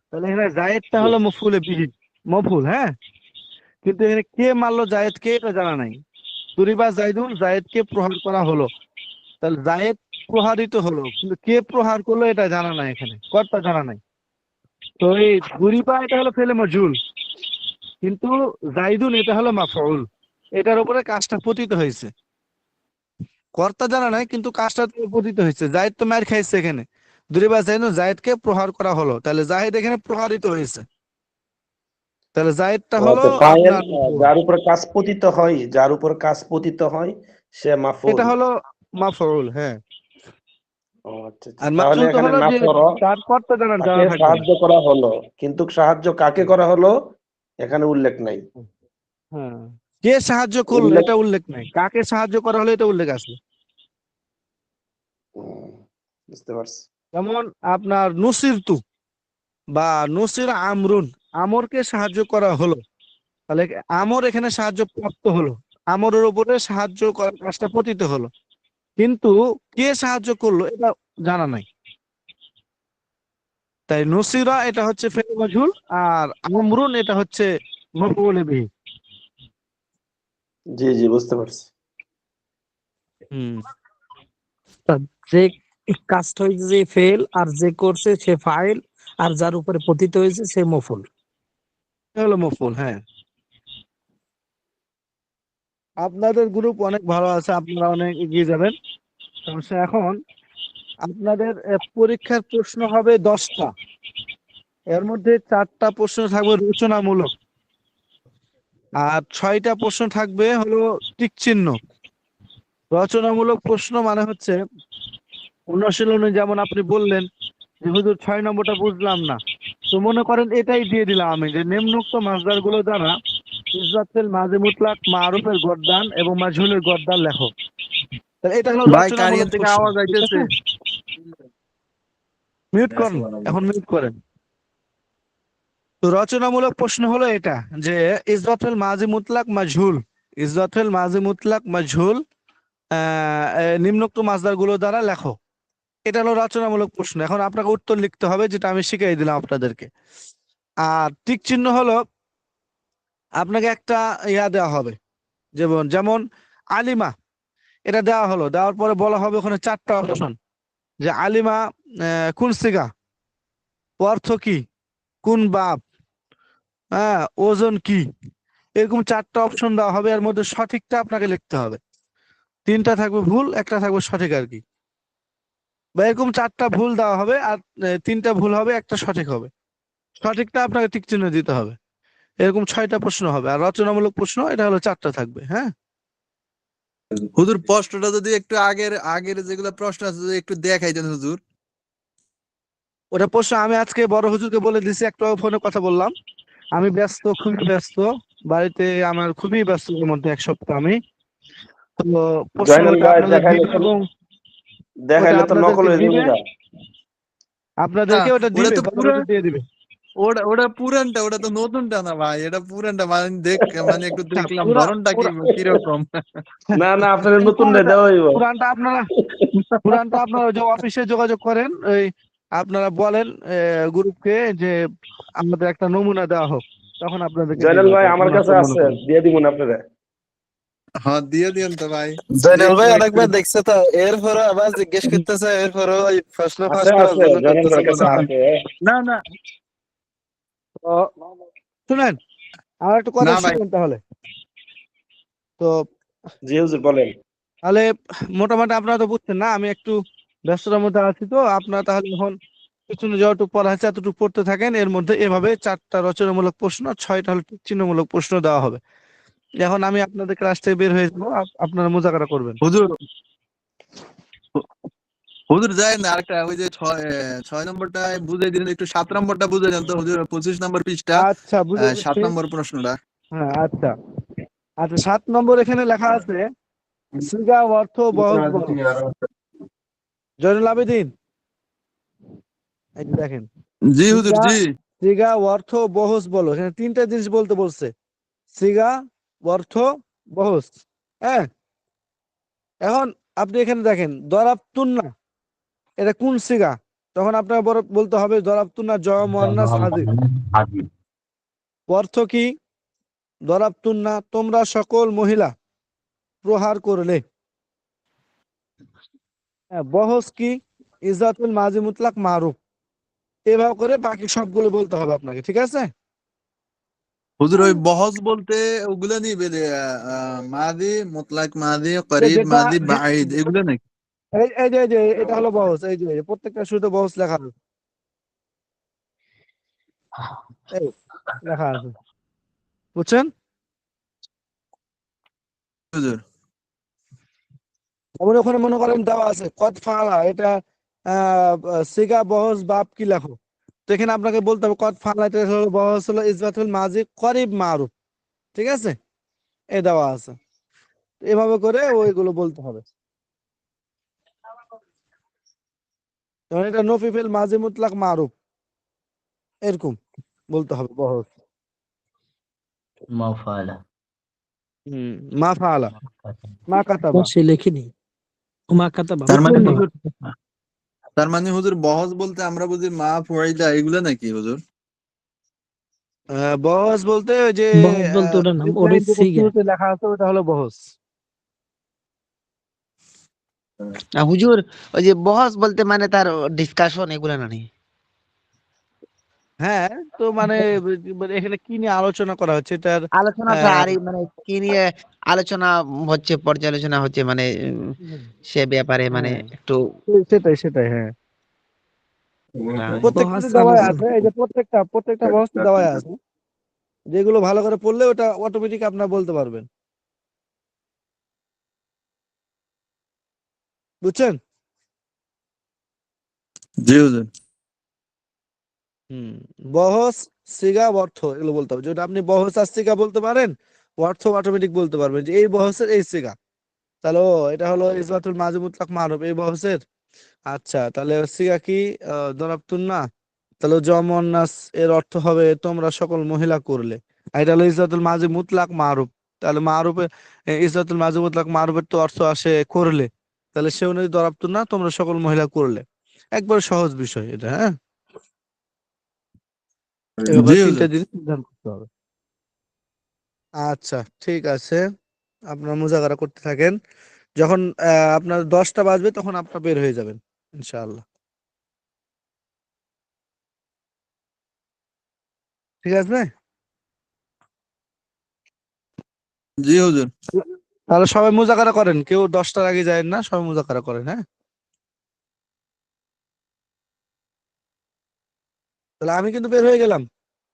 তাহলে এখানে জায়েদটা জি হলো মফুলে বিহি, মফুল। হ্যাঁ, কিন্তু এখানে কে মারলো জায়েদকে এটা জানা নাই। দুরিবা জাইদুন, জায়েদকে প্রহার করা হলো, তাহলে জায়েদ প্রহারিত হলো, কিন্তু কে প্রহার করলো এটা জানা নাই, এখানে কর্তা জানা নাই। তো এই দুরিবা এটা হলো ফেলে মজুল, কিন্তু জাইদুন এটা হলো মাফউল, এটার উপরে কাজটা পতিত হয়েছে। কর্তা জানা নাই, কিন্তু কাজটা তো পতিত হয়েছে। জায়েদ তো মার খাইছে এখানে, দুরিবা জাইদুন, জায়েদকে প্রহার করা হলো, তাহলে জায়েদ এখানে প্রহারিত হয়েছে, তাহলে জায়েদটা হলো ফাইল, আপনার মাফউল। যার উপর কাজ পতিত হয়, যার উপর কাজ পতিত হয় সে মাফউল। এটা হলো মাফউল। হ্যাঁ, ও আচ্ছা আচ্ছা, আর তাহলে মাজহুল তো এখানে হলো যে নাফর, তার কর্তা তাকে জানা থাকবে না। সাহায্য করা হলো, কিন্তু সাহায্য কাকে করা হলো এখানে উল্লেখ নাই। হ্যাঁ, কে সাহায্য করলো উল্লেখ এটা উল্লেখ নাই, কাকে সাহায্য করা হলো এটা উল্লেখ আছে। হুম, বুঝতে পারছি। যেমন আপনার নুসিরতু বা নুসির আমরুন, আমরকে সাহায্য করা হলো, তাহলে আমর এখানে সাহায্য প্রাপ্ত হলো, আমরের উপরে সাহায্য করার কাজটা পতিত হলো, কিন্তু কে সাহায্য করলো এটা জানা নাই। তাই নুসিরা এটা হচ্ছে ফেলে মাজহুল, আর আমরুন এটা হচ্ছে মফউল বিহি। জি জি, বুঝতে পারছি। হুম, তা যে কাজটা হয়েছে যে ফেল, আর যে করছে সে ফাইল, আর যার উপরে পতিত হয়েছে সে মফুল। এটা হলো মফউল। হ্যাঁ, আপনাদের গ্রুপ অনেক ভালো আছে, আপনারা অনেক এগিয়ে যাবেন। সমস্যা এখন আপনাদের পরীক্ষার প্রশ্ন হবে 10টা, এর মধ্যে 4টা প্রশ্ন থাকবে রচনামূলক, আর 6টা প্রশ্ন থাকবে হলো টিক চিহ্ন। রচনামূলক প্রশ্ন মানে হচ্ছে অনুশীলনে যেমন আপনি বললেন যে হুজুর 6 নম্বরটা বুঝলাম না, তো মনে করেন এটাই দিয়ে দিলাম আমি যে নিম্নোক্ত মাসদার গুলো দ্বারা ইসরাফিল মাঝে মুতলাক মারুফের গর্দান এবং মাজহুলের গর্দান লেখো। তাহলে এটা হলো ভাই রচনামূলক কারিয়ান থেকে প্রশ্ন, আওয়াজ ঠিক আইতেছে। আছে? মিউট করুন, এখন মিউট করেন। তো রচনামূলক প্রশ্ন হলো এটা যে ইসরাফিল মাঝে মুতলাক মাজহুল, ইসরাফিল মাঝে মুতলাক মাজহুল নিম্নোক্ত মাসদার গুলো দ্বারা লেখো। এটা হলো রচনামূলক প্রশ্ন। এখন আপনাকে উত্তর লিখতে হবে, যেটা আমি শিখিয়ে দিলাম আপনাদেরকে। আর টিক চিহ্ন হলো আপনাকে একটা দেওয়া হবে, যেমন যেমন আলিমা, এটা দেওয়া হলো, দেওয়ার পরে বলা হবে ওখানে 4টা অপশন যে আলিমা কোন সিগা, অর্থ কি, কোন বাপ, হ্যাঁ ওজন কি, এরকম 4টা অপশন দেওয়া হবে। এর মধ্যে সঠিকটা আপনাকে লিখতে হবে, 3টা থাকবে ভুল, একটা থাকবে সঠিক আর কি। বা এরকম 4টা ভুল দেওয়া হবে আর 3টা ভুল হবে, একটা সঠিক হবে। সঠিকটা আপনাকে টিক চিহ্ন দিতে হবে। এরকম 6টা প্রশ্ন হবে। আর রচনামূলক প্রশ্ন এটা হলো 4টা থাকবে। হ্যাঁ, হুজুর প্রশ্নটা যদি একটু আগের আগের যেগুলো প্রশ্ন আছে যদি একটু দেখাই দেন হুজুর। ওটা প্রশ্ন আমি আজকে বড় হুজুরকে বলে দিছি, একটু ফোনে কথা বললাম। আমি ব্যস্ত, খুবই ব্যস্ত, বাড়িতে আমার খুবই ব্যস্ত, এর মধ্যে 1 সপ্তাহ আমি। তো প্রশ্ন জয়নাল ওটা ভাই আপনাদের দিবে এবং ওটা দেখাইলে তো নকল আপনাদেরকে হয়ে যাবে দিবে, না। আপনাদেরকে ওটা ওটা দিবে, তো বড় পুরা হুজুর দিয়ে দিবে। ওটা ওটা পুরানটা, ওটা তো নতুনটা না ভাই, এটা পুরানটা মানে দেখ মানে একটু আচ্ছা, দেখলাম পুরা ধরনটা কি পুরা কিরকম। না না, আপনার নতুন পুরানটা দেওয়া হইব। পুরানটা আপনারা যে অফিসে যোগাযোগ করেন, ওই আপনারা বলেন গ্রুপকে যে আমাদের একটা নমুনা দেওয়া হোক, তখন আপনাদেরকে জয়নাল দিবে ভাই ওটা, আমার কোনো কাছে একটা মনে আছে, করেন। দিয়ে দিব না আপনারা। হ্যাঁ দিয়ে দিন তো ভাই, জয়নাল দেখবো ভাই একটু। অনেকবার দেখছে তো, এরপরও আবার জিজ্ঞেস করতেছে, এরপরও ওই প্রশ্ন ফাঁস আছে করার আছে, জন্য জয়নাল করতেছে ভাইয়ের কাছে মনে হয়। আছে। না না তো শুনেন, আমার একটু কথা না ভাই, শুনেন তাহলে। তো জি হুজুর বলেন। তাহলে মোটামুটি আপনারা তো বুঝছেন না, আমি একটু ব্যস্ততার মধ্যে আছি, তো আপনারা তাহলে এখন পিছনে যতটুকু পড়া আছে এতটুকু পড়তে থাকেন। এর মধ্যে এভাবে 4টা রচনামূলক প্রশ্ন, 6টা হলো চিহ্নমূলক প্রশ্ন দেওয়া হবে। এখন আমি আপনাদের ক্লাস থেকে বের হয়ে যাবো, আপনারা মুজাকারা করবেন। হুজুর হুজুর যায় না আরেকটা ওই যে 6 নম্বরটা বুঝাই দিলেন, একটু 7 নম্বরটা বুঝাই দেন তো হুজুর, 25 নম্বর পৃষ্ঠা আচ্ছা, বুঝে 7 দিচ্ছি। নম্বর প্রশ্নটা। হ্যাঁ, আচ্ছা আচ্ছা, 7 নম্বর এখানে লেখা আছে সিগা অর্থ বহজ বলো। জয়নুল আবেদিন, এই যে দেখেন, জি হুজুর সিগা জি। সিগা অর্থ বহজ বলো। এখানে 3টা জিনিস বলতে বলছে, সিগা, অর্থ, বহজ। হ্যাঁ, এখন আপনি এখানে দেখেন দরাবতুন্না, এটা কোন সিগা, তখন আপনাকে বলতে হবে দরাবতুন্না জয় মুয়ান্নাস হাজির। অর্থ কি? দরাবতুন্না তোমরা সকল মহিলা প্রহার করলে। হ্যাঁ, বহজ কি? ইজাতুল মাজি মুতলাক মারুফ। এভাবে করে বাকি সবগুলো বলতে হবে আপনাকে, ঠিক আছে? হুজুর ওই বহজ বলতে ওগুলা নিবে যে মাদি মুতলাক মাদি করিব যেটা মাদি বাঈদ এগুলো নাকি? এই যে এটা হলো বহজ, এই যে প্রত্যেকটা শুরুতে বহজ লেখা আছে, এই লেখা আছে, বুঝছেন? হুজুর যেমন ওখানে মনে করেন দেওয়া আছে কদ ফালা, এটা সিগা বহজ বাপ কি লেখো, তো এখানে আপনাকে বলতে হবে কদ ফালা, এটা হলো বহজ হলো ইসবাতুল মাজি করিব মারুফ, ঠিক আছে? এই দেওয়া আছে, তো এভাবে করে ওইগুলো বলতে হবে। যেমন এটা নফিফিল মাজি মুতলাক মারুফ, এরকম বলতে হবে বহজ। মাফালা। মা ফালা, মা কাতাবা। সে লেখিনি মা কাতাবা, তার মা মানে কাতাবা। হুজুর, তার মানে হুজুর বহজ বলতে আমরা বুঝি মা ফুয়াইদা এগুলো নাকি হুজুর? বহজ বলতে ওই যে বহজ বলতে ওটার নাম, ওটাই হেডলাইন যেটা সিগা। শুরুতে লেখা আছে ওটা হলো বহজ। হুজুর, ওই যে বহস বলতে মানে তার ডিসকাশন এগুলা না নি? হ্যাঁ, তো মানে এখানে কি নিয়ে আলোচনা করা হচ্ছে এটার আলোচনাটা আহ, আর মানে কি নিয়ে আলোচনা হচ্ছে, পর্যালোচনা হচ্ছে মানে সে ব্যাপারে মানে হ্যাঁ একটু সেটাই সেটাই হ্যাঁ, প্রত্যেকটাতে বহস দেওয়াই আলোচনা। আছে, এই যে প্রত্যেকটা বস্তু দেওয়াই আছে, যেগুলো ভালো করে পড়লে ওটা অটোমেটিক আপনার বলতে পারবেন, বুঝছেন? জি হুজুর। হুম, বহস সিগা অর্থ এগুলো বলতে হবে। যদি আপনি বহস আর সিগা বলতে পারেন, অর্থ অটোমেটিক বলতে পারবেন যে এই বহসের এই সিগা, তাহলে ও এটা হলো ইসবাতুল মাজি মুতলাক মারুফ এই বহসের। আচ্ছা, তাহলে সিগা কি? দরাবতুন না, তাহলে যমন নাস এর অর্থ হবে তোমরা সকল মহিলা করলে। আর এটা হলো ইসবাতুল মাজি মুতলাক মারুফ, তাহলে মারুফে ইসবাতুল মাজি মুতলাক মারুফের তো অর্থ আসে করলে, তাহলে সে অনুযায়ী দরাবতুন না তোমরা সকল মহিলা করলে। একবার সহজ বিষয় এটা, হ্যাঁ। এবার জি তিনটা হুজুর। জিনিস নির্ধারণ করতে হবে। আচ্ছা ঠিক আছে, আপনার মুজাকারা করতে থাকেন। যখন আপনার 10টা বাজবে তখন আপনার বের হয়ে যাবেন ইনশাআল্লাহ। ঠিক আছে, জি হুজুর। তাহলে সবাই মুজাকারা করেন, কেউ 10টার আগে যায় না, সবাই মুজাকারা করেন, হ্যাঁ। তাহলে আমি কিন্তু বের হয়ে গেলাম,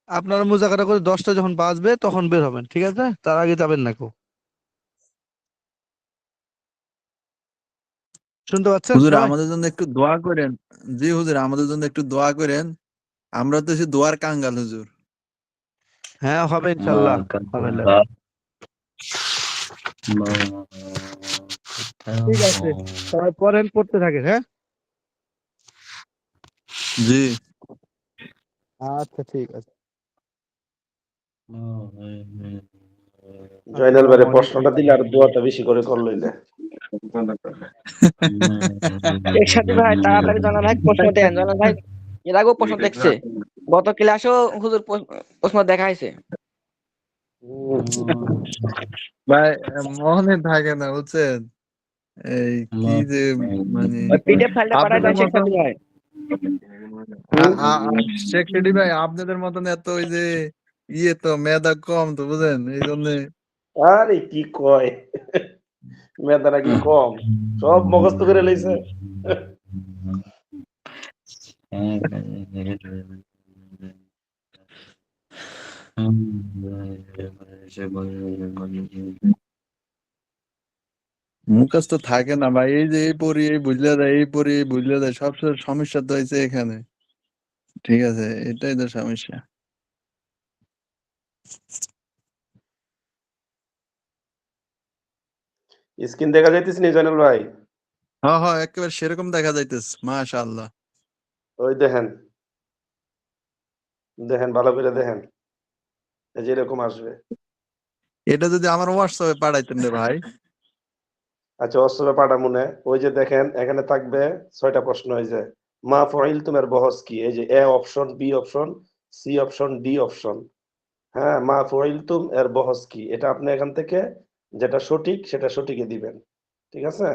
আপনারা মুজাকারা করে 10টা যখন বাজবে তখন বের হবেন, ঠিক আছে? তার আগে যাবেন না কেউ। শুনতে পাচ্ছেন হুজুর সবাই? আমাদের জন্য একটু দোয়া করেন। জি হুজুর, আমাদের জন্য একটু দোয়া করেন। আমরা তো সে দোয়ার কাঙ্গাল হুজুর। হ্যাঁ হবে মা ইনশাআল্লাহ, হবে কাল্লা লেখা। মা ঠিক আছে, সবাই পড়েন, পড়তে থাকেন, হ্যাঁ। জি। আচ্ছা ঠিক আছে। জয়নাল আসসালামু ভাইরে আলাইকুম। প্রশ্নটা দিলে আর দোয়াটা বেশি করে করলইলে। একসাথে ভাই তাড়াতাড়ি জানা ভাই প্রশ্ন দেন, জানা ভাই এর আগেও প্রশ্ন দেখছে, গত ক্লাসেও হুজুর প্রশ্ন দেখাইছে। ভাই মনে থাকে না বুঝছেন, এই কি যে মানে ওই পিডিএফ ফাইলটা পাঠাই আপনাদের দেন শেখ মতন সাথী ভাই। শেখ রেডি ভাই আপনাদের মতন এত ওই যে ইয়ে তো মেধা কম তো বুঝেন, এই জন্য আরে কি কয়, মেধা নাকি কম, সব মুখস্থ করে লইছে। মুখস্থ থাকে না ভাই। এই যে এই পড়ি এই বুঝলে দেয়, এই পড়ি এই বুঝলে দেয়, সবচেয়ে সমস্যা তো হয়েছে এখানে। ঠিক আছে, এটাই তো সমস্যা। স্ক্রিন দেখা যাইতেছে নি জয়নাল ভাই? হ্যাঁ হ্যাঁ, একেবারে সেরকম দেখা যাইতেছে, মাশাআল্লাহ। ওই দেখেন, দেখেন ভালো করে দেখেন, এই যে এরকম আসবে। এটা যদি আমার হোয়াটসঅ্যাপে পাঠাইতেন রে ভাই। আচ্ছা অস্ত্র পাঠা মনে, ওই যে দেখেন এখানে থাকবে 6টা প্রশ্ন, এই যে মা ফাইল তুমের বহস কি, এই যে A option, B option, C option, D option. হ্যাঁ, মা ফাইল তুম এর বহস কি, এটা আপনি এখান থেকে যেটা সঠিক সেটা সঠিকই দিবেন, ঠিক আছে?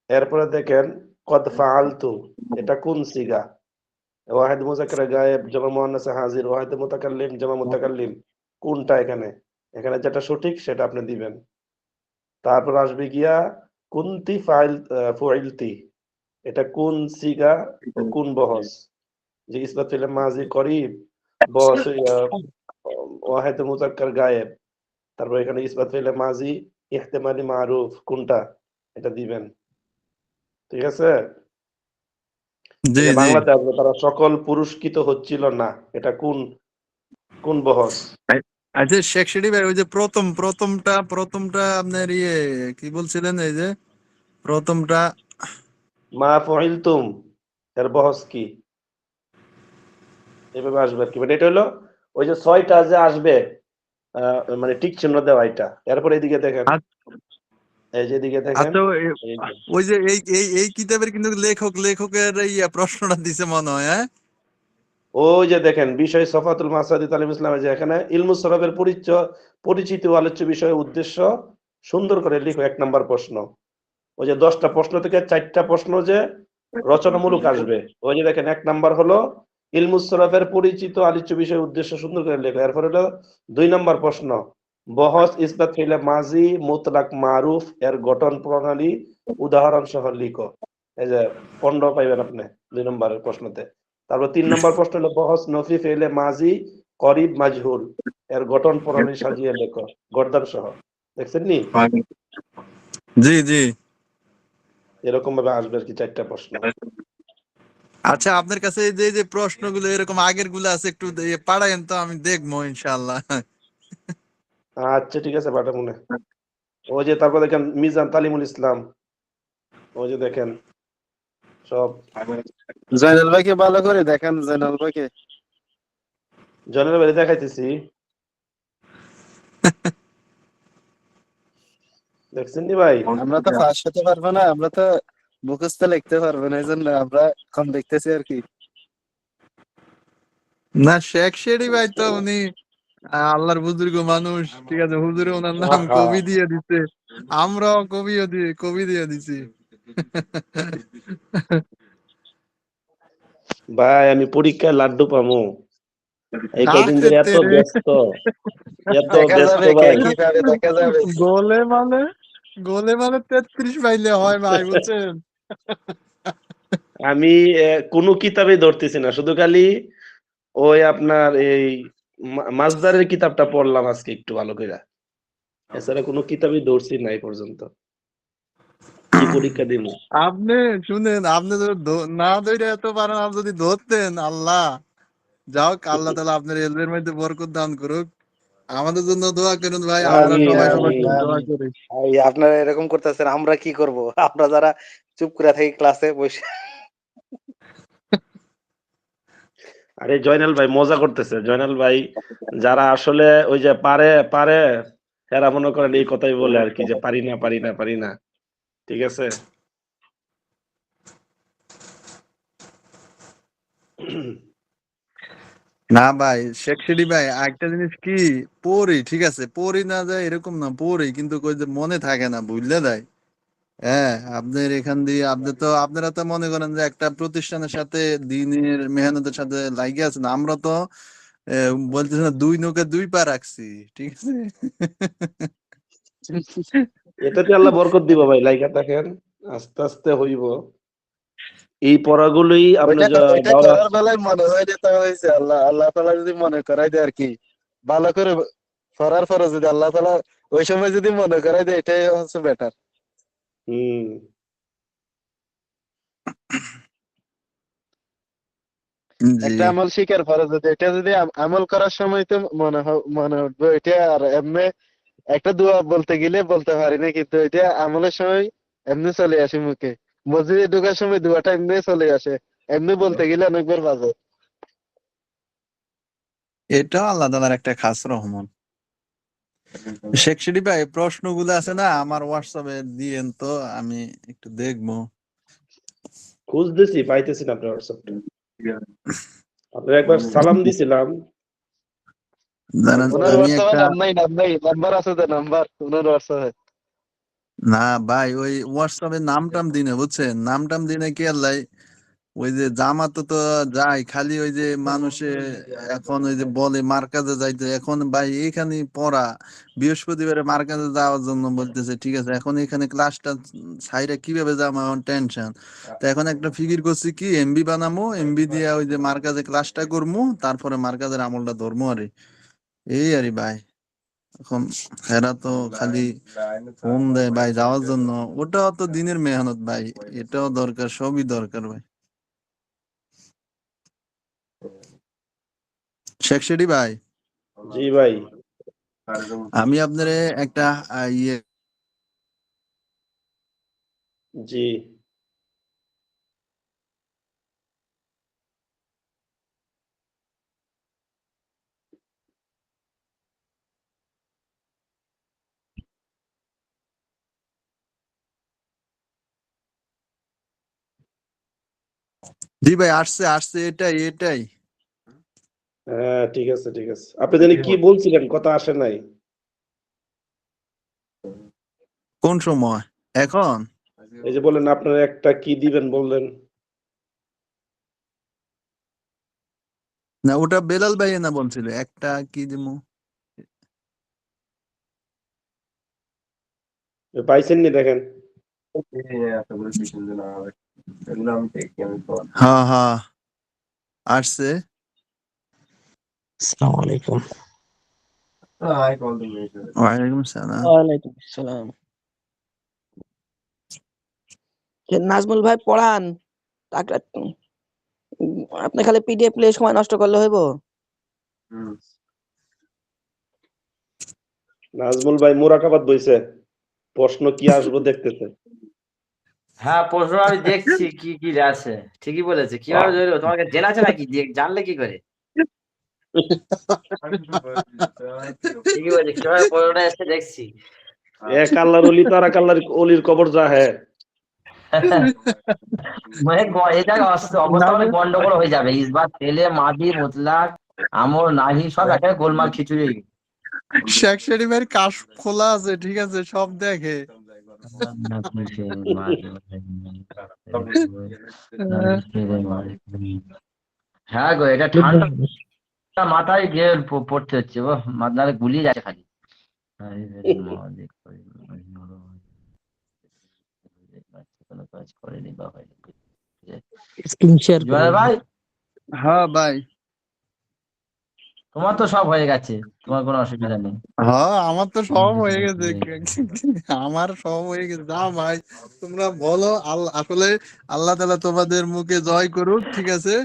এরপরে দেখেন কদ ফাআলতু, এটা কোন সিগা, ওয়াহিদ মুজাক্কার গায়েব জামা মুয়ান্নাস হাজির, ওয়াহিদ মুতাকাল্লিম জামা মুতাকাল্লিম, কোনটা এখানে? এখানে যেটা সঠিক সেটা আপনি দিবেন। তারপর আসবে গিয়া কুনতি ফুইলতি, এটা কোন সিগা ও কোন বহস, যে ইসবাত ফিল মাজি করিব, বহস ওয়াহিদ মুজাক্কার গায়েব, তারপর এখানে ইসবাত ফিল মাজি ইহতিমালি মারুফ, কোনটা? এটা দিবেন, ঠিক আছে? জি এই যে জি। বাংলাতে আসবে তারা সকল পুরস্কৃত হচ্ছিল না, এটা কোন কোন বহস? আচ্ছা শেখ রেডি ভাই, ওই যে প্রথমটা আপনার ইয়ে কি বলছিলেন, এই যে প্রথমটা মা ফাইলতুম এর বহস কি, এভাবে আসবে আর কি। মানে এটা হলো ওই যে 6টা যে আসবে, মানে টিক চিহ্ন দেওয়া, এটা। এরপর এদিকে দেখেন, এই যে এদিকে দেখেন, আচ্ছা এই যে ওই যে এই কিতাবের কিন্তু লেখকের ইয়া প্রশ্নটা দিছে মনে হয়, হ্যাঁ। ওই যে দেখেন বিষয় সফাতুল মাসাদি তালিম ইসলামে, যে এখানে ইলমুস সরফের পরিচিতি ও আলোচ্য বিষয় উদ্দেশ্য সুন্দর করে লিখো, 1 নাম্বার প্রশ্ন। ওই যে 10টা প্রশ্ন থেকে 4টা প্রশ্ন যে রচনামূলক আসবে, ওই যে দেখেন 1 নাম্বার হলো ইলমুস সরফের পরিচিত আলোচ্য বিষয় উদ্দেশ্য সুন্দর করে লেখো। এরপর হলো 2 নম্বর প্রশ্ন, বহস ইসবাত ফিলে মাজি মুতলাক মারুফ এর গঠন প্রণালী উদাহরণ সহ লিখো। এই যে 15 পাইবেন আপনি 2 নম্বরের প্রশ্নতে। তারপর 3 নম্বর প্রশ্ন হলো বহস নফি ফিলে মাজি করিব মাজহুল এর গঠন প্রণালী সাজিয়ে লেখো গর্দান সহ। দেখছেন নি? জি জি। এরকম ভাবে আসবে আর কি 4টা প্রশ্ন। আচ্ছা, আপনার কাছে এই যে প্রশ্নগুলো এরকম আগের গুলো আছে, একটু পাঠায়েন তো, আমি দেখবো ইনশাআল্লাহ। আচ্ছা ঠিক আছে, পাঠাবো মনে। ওই যে তারপর দেখেন মিজান তালিমুল ইসলাম, ওই যে দেখেন সব। জয়নাল ভাইকে ভালো করে দেখেন, জয়নাল ভাইকে। জনের বাড়ি দেখাইতেছি, দেখছেন নি ভাই? আমরা তো ফাঁস হতে পারবো না, আমরা তো মুখস্থ লিখতে পারবো না, এই জন্য আমরা কম দেখতেছি আর কি। না, শেখ শেরি ভাই তো উনি আল্লাহর বুজুর্গ মানুষ, ঠিক আছে, হুজুরে ওনার নাম আহা, কবি দিয়ে দিতে, আমরাও কবি দিয়ে দিছি। ভাই আমি পরীক্ষায় লাড্ডু পামু, এই কয়দিন ধরে এত তেরে ব্যস্ত, এত দেখা ব্যস্ত যাবে কে ভাই। কিভাবে দেখা যাবে। গোলে মানে গোলে মানে 33 পাইলে হয় ভাই, বুঝছেন? আমি কোনো কিতাবে ধরতেছি না, শুধু খালি ওই আপনার এই মাজদারের কিতাবটা পড়লাম আজকে একটু ভালো করে, এছাড়া কোনো কিতাবই ধরছি না এই পর্যন্ত। কি পরীক্ষা দিব? আপনি শুনেন, আপনি যদি না ধরে এত পারেন, আপনি যদি ধরতেন, আল্লাহ যাও, আল্লাহ তাআলা আপনার এলমের মধ্যে বরকত দান করুক। আমাদের জন্য দোয়া করুন ভাই, আমরা আমিন সবাই সবার আমিন। জন্য দোয়া করি। ভাই আপনারা এরকম করতেছেন, আমরা কি করব? আমরা যারা চুপ করে থাকি ক্লাসে বসে। আরে জয়নাল ভাই মজা করতেছে, জয়নাল ভাই যারা আসলে ওই যে পারে পারে এরা মনে করেন এই কথাই বলে আর কি, যে পারি না পারি না পারি না। ঠিক আছে। না ভাই, শেখ সিডি ভাই, একটা জিনিস কি, পড়ি ঠিক আছে, পড়ি না যায় এরকম না, পড়ি কিন্তু কই যে মনে থাকে না, ভুললে দেয়। হ্যাঁ, আপনার এখান দিয়ে আপনারা তো মনে করেন যে একটা প্রতিষ্ঠানের সাথে দিনের মেহনতের সাথে লাগিয়ে আছেন, আমরা তো বলতেছি না, 2 নৌকা 2 পা রাখছি, ঠিক আছে। এটাতে আল্লাহ বরকত দিব ভাই, লাইকা থাকেন, আস্তে আস্তে হইব। এই পড়াগুলোই আপনি ওইটা দাওরা। করার বেলায় মনে হয় যে তা হয়েছে, আল্লাহ আল্লাহ তাআলা যদি মনে করাই দেয় আর কি, ভালো করে পড়ার পরে যদি আল্লাহ তাআলা ওই সময় যদি মনে করাই দেয়, এটাই হচ্ছে বেটার। হম। জি। একটা আমল শিখার পরে যদি এটা যদি আমল করার সময় তো মনে উঠবে এটা, আর এমনি একটা দোয়া বলতে গেলে বলতে পারি না, কিন্তু এটা আমলের সময় এমনি চলে আসে মুখে। মসজিদে ঢোকার সময় দোয়াটা এমনি চলে আসে, এমনি বলতে গেলে অনেকবার বাজে। এটা আল্লাহ তাআলার একটা খাস রহমত। শেখ সিডি ভাই, প্রশ্নগুলো আছে না আমার হোয়াটসঅ্যাপে দিয়েন তো, আমি একটু দেখবো। খুঁজতেছি, পাইতেছি না আপনার হোয়াটসঅ্যাপটা। আপনার একবার সালাম দিছিলাম। জানেন, ওনার আমি হোয়াটসঅ্যাপে একটা, নাম্বার আছে তো, নাম্বার ওনার হোয়াটসঅ্যাপে। না ভাই, ওই হোয়াটসঅ্যাপে নামটাম দিনে, বুঝছেন, নামটাম দিনে কি আল্লাহ, ওই যে জামাত তো যায় খালি, ওই যে মানুষে এখন ওই যে বলে মার্কাজে যাইতে, এখন ভাই এখানে পড়া, বৃহস্পতিবারে মার্কাজে যাওয়ার জন্য বলতেছে, ঠিক আছে, এখন এখানে ক্লাসটা সাইডে কিভাবে যাবো, এখন টেনশন। তো এখন একটা ফিকির করছি কি, এমবি বানামো, এমবি দিয়ে ওই যে মার্কাজে ক্লাসটা করবো, তারপরে মার্কাজের আমলটা ধরবো, আরে এই আরে ভাই। এখন এরা তো খালি ফোন দেয় ভাই যাওয়ার জন্য, ওটাও তো দিনের মেহনত ভাই, এটাও দরকার, সবই দরকার ভাই। শেখ শেরি ভাই, জি ভাই। আমি আপনারে একটা ইয়ে, জি। জি ভাই, আসছে আসছে, এটাই এটাই। হ্যাঁ ঠিক আছে ঠিক আছে। আপনি জানি কি বলছিলেন, কথা আসে নাই। কোন সময়? এখন? এই যে বলেন আপনার একটা কি দিবেন বললেন। না ওটা বেলাল ভাই না বলছিল একটা কি দিমু। পাইছেন নি দেখেন। হ্যাঁ হ্যাঁ আসছে। আসসালামু আলাইকুম। ওয়ালাইকুম সালাম। ওয়ালাইকুম আসসালাম। নাজমুল ভাই পড়ান, আপনি খালি পিডিএফ প্লে সময় নষ্ট করলে হইব? নাজমুল ভাই মুরাকাবাদ বইছে, প্রশ্ন কি আসবো দেখতেছে। হ্যাঁ, প্রশ্ন আমি দেখছি কি কি আছে। ঠিকই বলেছে। কিভাবে ধরবো? তোমাকে জেনা আছে নাকি? জানলে কি করে? ঠিকই বলেছে। কিভাবে প্রশ্নটা এসে দেখছি। এক আল্লাহর অলি তো আর এক আল্লাহর অলির কবর যা হ্যাঁ। মানে এটা অবস্থা মানে গন্ডগোল হয়ে যাবে। ইসবাত, পেলে, মাদি, মুতলাক, আমর, নাহি সব একটা গোলমাল খিচুড়ি। শেখ শরীফের কাশ খোলা আছে, ঠিক আছে, সব দেখে। হ্যাঁ গো, এটা ঠান্ডা মাথায় গিয়ে পড়তে হচ্ছে গো, নাহলে গুলিয়ে যাচ্ছে খালি। কোনো কাজ করেনি বা হয়নি। স্ক্রিন শেয়ার করে জুয়েল ভাই, হ্যাঁ ভাই। তোমার তো সব হয়ে গেছে, তোমার কোনো অসুবিধা নেই। হ্যাঁ আমার তো সব হয়ে গেছে, আমার সব হয়ে গেছে। যা ভাই তোমরা বলো, আল্লাহ আসলে আল্লাহ তাআলা তোমাদের মুখে জয় করুক, ঠিক আছে।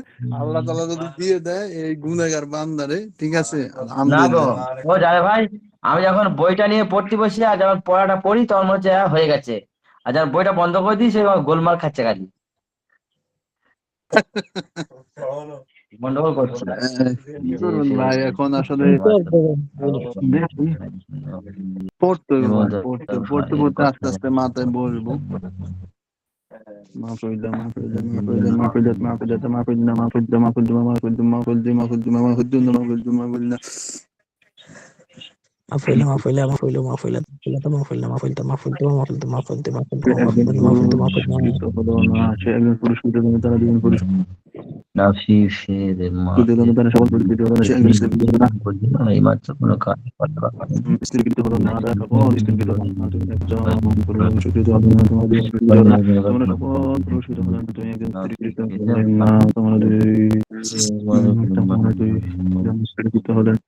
আল্লাহ তাআলা যদি দিয়ে দেয় এই গুনাহগার বান্দারে, ঠিক আছে, না গো, আলহামদুলিল্লাহ। ও জানে ভাই, আমি যখন বইটা নিয়ে পড়তে বসি আর যখন পড়াটা পড়ি তখন মনে হচ্ছে হ্যাঁ, হয়ে গেছে। আর যখন বইটা বন্ধ করে দিই সে গোলমাল খাচ্ছে খালি, গন্ডগোল করছে। কি করবেন ভাই, এখন আসলে পড়তে হবে ভাই, পড়তে পড়তে পড়তে আস্তে আস্তে মাথায় বসবো। মাহফিজা মাহফিজা মাহফিজা মাহফিজা মাহফিজা মাহফিজা মাহফিজা মাহফিজা মাহফিজা মাহফিজা মাহফিজা মাহফিজা মাহফিজা মাহফিজা মাহফিলা মাহফিলা মাহফিলা মাহফিলা মাহফিলা মাহফিলা মাহফিলা মাহফিলা মাহফিলা মাহফিলা মাহফিলা হলো না, সে একজন পুরস্কৃত এবং তারা দুজন পুরস্কৃত তারা সকল পুরস্কৃত হলো না, সে একজন স্ত্রীকৃত হলো না, স্ত্রীকৃত হলো না, তারা সকল স্ত্রীকৃত হলো না, তুমি একজন পুরস্কৃত হলো না, তোমার দুজন পুরস্কৃত হলো না, তোমরা সকল পুরস্কৃত হলো না, তুমি একজন স্ত্রীকৃত হলে না, তোমরা দুই স্ত্রীকৃত হলেন।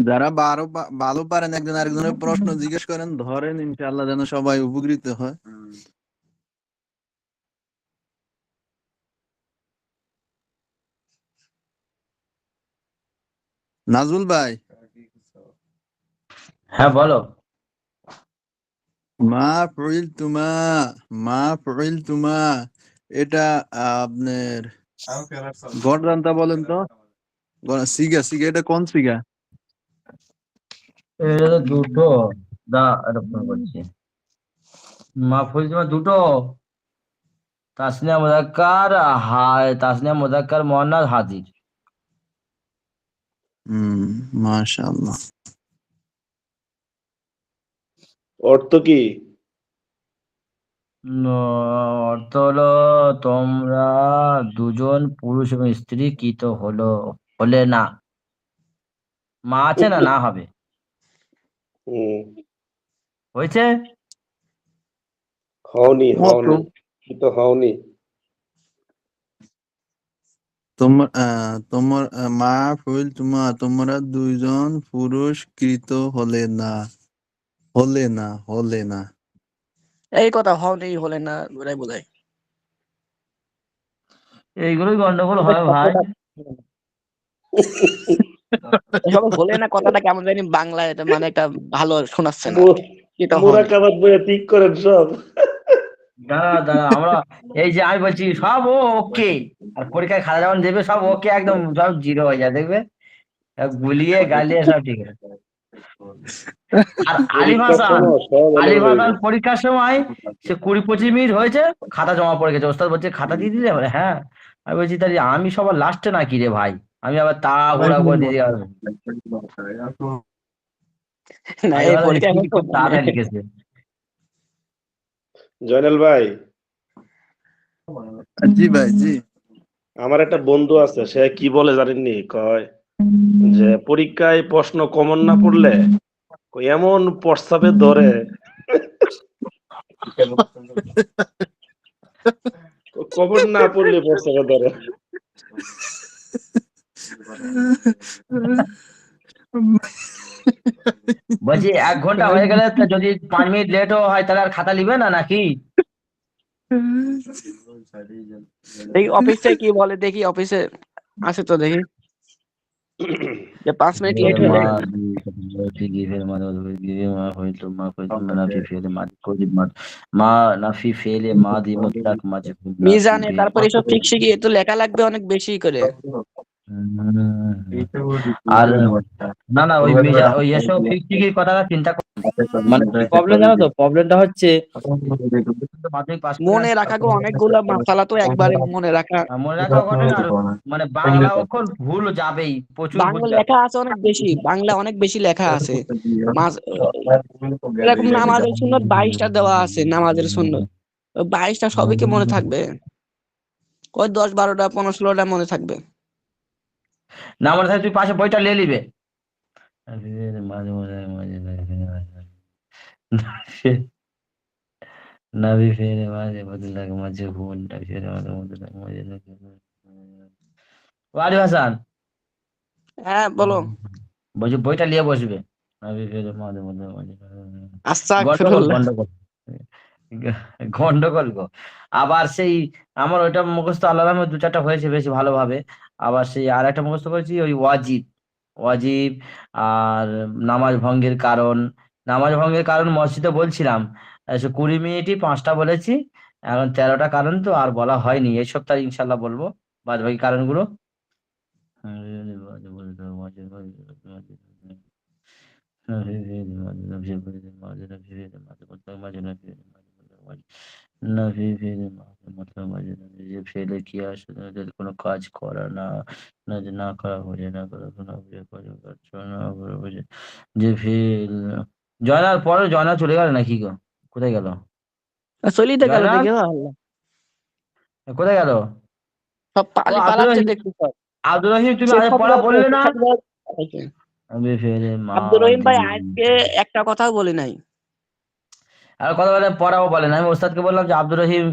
যারা ভালো পারেন একজন আরেকজনের প্রশ্ন জিজ্ঞেস করেন, ধরেন, ইনশাআল্লাহ যেন সবাই উপকৃত হয়। নাজমুল ভাই, হ্যাঁ বলো। মা ফইল তুমা এটা আপনার গড়দানটা বলেন তো। সিগা সিগা এটা কোন সিগা? এটা তো দুটো, এটা ফোন করছি। মাহফুজ তোমার দুটো, তাসনিয়া মুজাক্কার, তাসনিয়া মুজাক্কার মুয়ান্নাস হাজির। মাশাআল্লাহ। অর্থ কি? অর্থ হলো তোমরা দুজন পুরুষ এবং স্ত্রী কৃত হলে না। মা আছে না, না হবে। হয়েছে? হওনি কি তো হওনি। তোমার মা ফইল তুমা তোমরা দুইজন পুরস্কৃত হলে না, হলে না। এই কথা হওনি হলে না ওটাই বোঝায়। এইগুলোই গন্ডগোল হয় ভাই। এসব হলে না কথাটা কেমন জানি বাংলায় এটা মানে একটা ভালো শোনাচ্ছে না। মুরাকাবাদ বইয়া ঠিক করেন সব। দাঁড়া আমরা এই যে আমি বলছি সব ওকে, আর পরীক্ষায় খাতা যখন দেবে সব ওকে, একদম সব জিরো হয়ে যায় দেখবে, গুলিয়ে গালিয়ে সব ঠিক আছে। আর আলিম হাসান পরীক্ষার সময় সে 20-25 মিনিট হয়েছে, খাতা জমা পড়ে গেছে, ওস্তাদ বলছে খাতা দিয়ে দিলে, বলে হ্যাঁ। আমি বলছি তাহলে আমি সবার লাস্টে না কি রে ভাই, আমি আবার তাড়াহুড়া করে দিয়ে না এই পরীক্ষা খুব তাড়াতাড়ি লিখেছে। জয়নাল ভাই, জি ভাই, জি। আমার একটা বন্ধু আছে, সে কি বলে জানেননি? কয় যে পরীক্ষায় প্রশ্ন কমন না পড়লে কই এমন প্রস্তাবে ধরে, কমন না পড়লে প্রস্তাবে ধরে। বলছি 1 ঘন্টা হয়ে গেলে তো যদি 5 মিনিট লেটও হয় তাহলে আর খাতা নিবে না নাকি? দেখি অফিসে কি বলে, দেখি অফিসে আছে তো দেখি যে 5 মিনিট লেট হলে মিজানে, তারপরে এসব ফিক্সে গিয়ে তো লেখা লাগবে অনেক বেশি করে। আর না না, ওই এসব ফিক্সিং কথাটা চিন্তা কর। মানে প্রবলেম জানো তো, প্রবলেমটা হচ্ছে মাধ্যমিক পাস করে মনে রাখা গো অনেকগুলো মাসালা তো একবারে মনে রাখা। মনে রাখা ঘটে না, আর মানে বাংলা অক্ষর ভুল যাবেই, প্রচুর ভুল বাংলা যাবে। লেখা আছে অনেক বেশি, বাংলা অনেক বেশি লেখা আছে। এরকম নামাজের সুন্নত 22টা দেওয়া আছে, নামাজের সুন্নত 22টা সবই কি মনে থাকবে? ওই 10, 12টা, 15, 16টা মনে থাকবে। না মনে থাকে তুই পাশে বইটা নিয়ে নিবে। মাঝে নাভি ফেরে মাঝে বদলে মাঝে ভুল নাভি ফেরে মাঝে বদলে মাঝে ওয়ালি হাসান, হ্যাঁ বলো। বলছি বইটা নিয়ে বসবে। নাভি ফেরে মাঝে বদলে মাঝে গন্ডগোল আস্তাগফিরুল্লাহ। গন্ডগোল গন্ডগোল গো। আবার সেই আমার ওইটা মুখস্থ আল্লাহ রহমে 2-4টা হয়েছে বেশ ভালোভাবে। আবার সেই আর একটা মুখস্থ করেছি ওই ওয়াজিব, ওয়াজিব আর নামাজ ভঙ্গের কারণ। নামাজ ভঙ্গের কারণ মসজিদে বলছিলাম 20 মিনিটই 5টা বলেছি, এখন 13টা কারণ তো আর বলা হয়নি, এই সপ্তাহে ইনশাল্লাহ বলবো বাদ বাকি কারণগুলো। ফেলে কি আসলে ওদের কোনো কাজ করা না, না যে না করা বোঝে, না করা কোনো বোঝে যে ফেল। জয়নাল পরে জয়নাল চলে গেল নাকি গো? কোথায় গেল চলিতে গেল জয়নাল? দেখে আল্লাহ। কোথায় গেল? সব ও আব্দুর পালাচ্ছে রহিম, দেখছি সব। আব্দুর রহিম তুমি সে আজ সব পড়া বললে না? দেখে। আমি ফেরে মা আব্দুর রহিম ভাই দিদি আজকে একটা কথাও বলি নাই। আর কথা বলে পড়াও বলেন। আমি ওস্তাদকে বললাম যে আব্দুর রহিম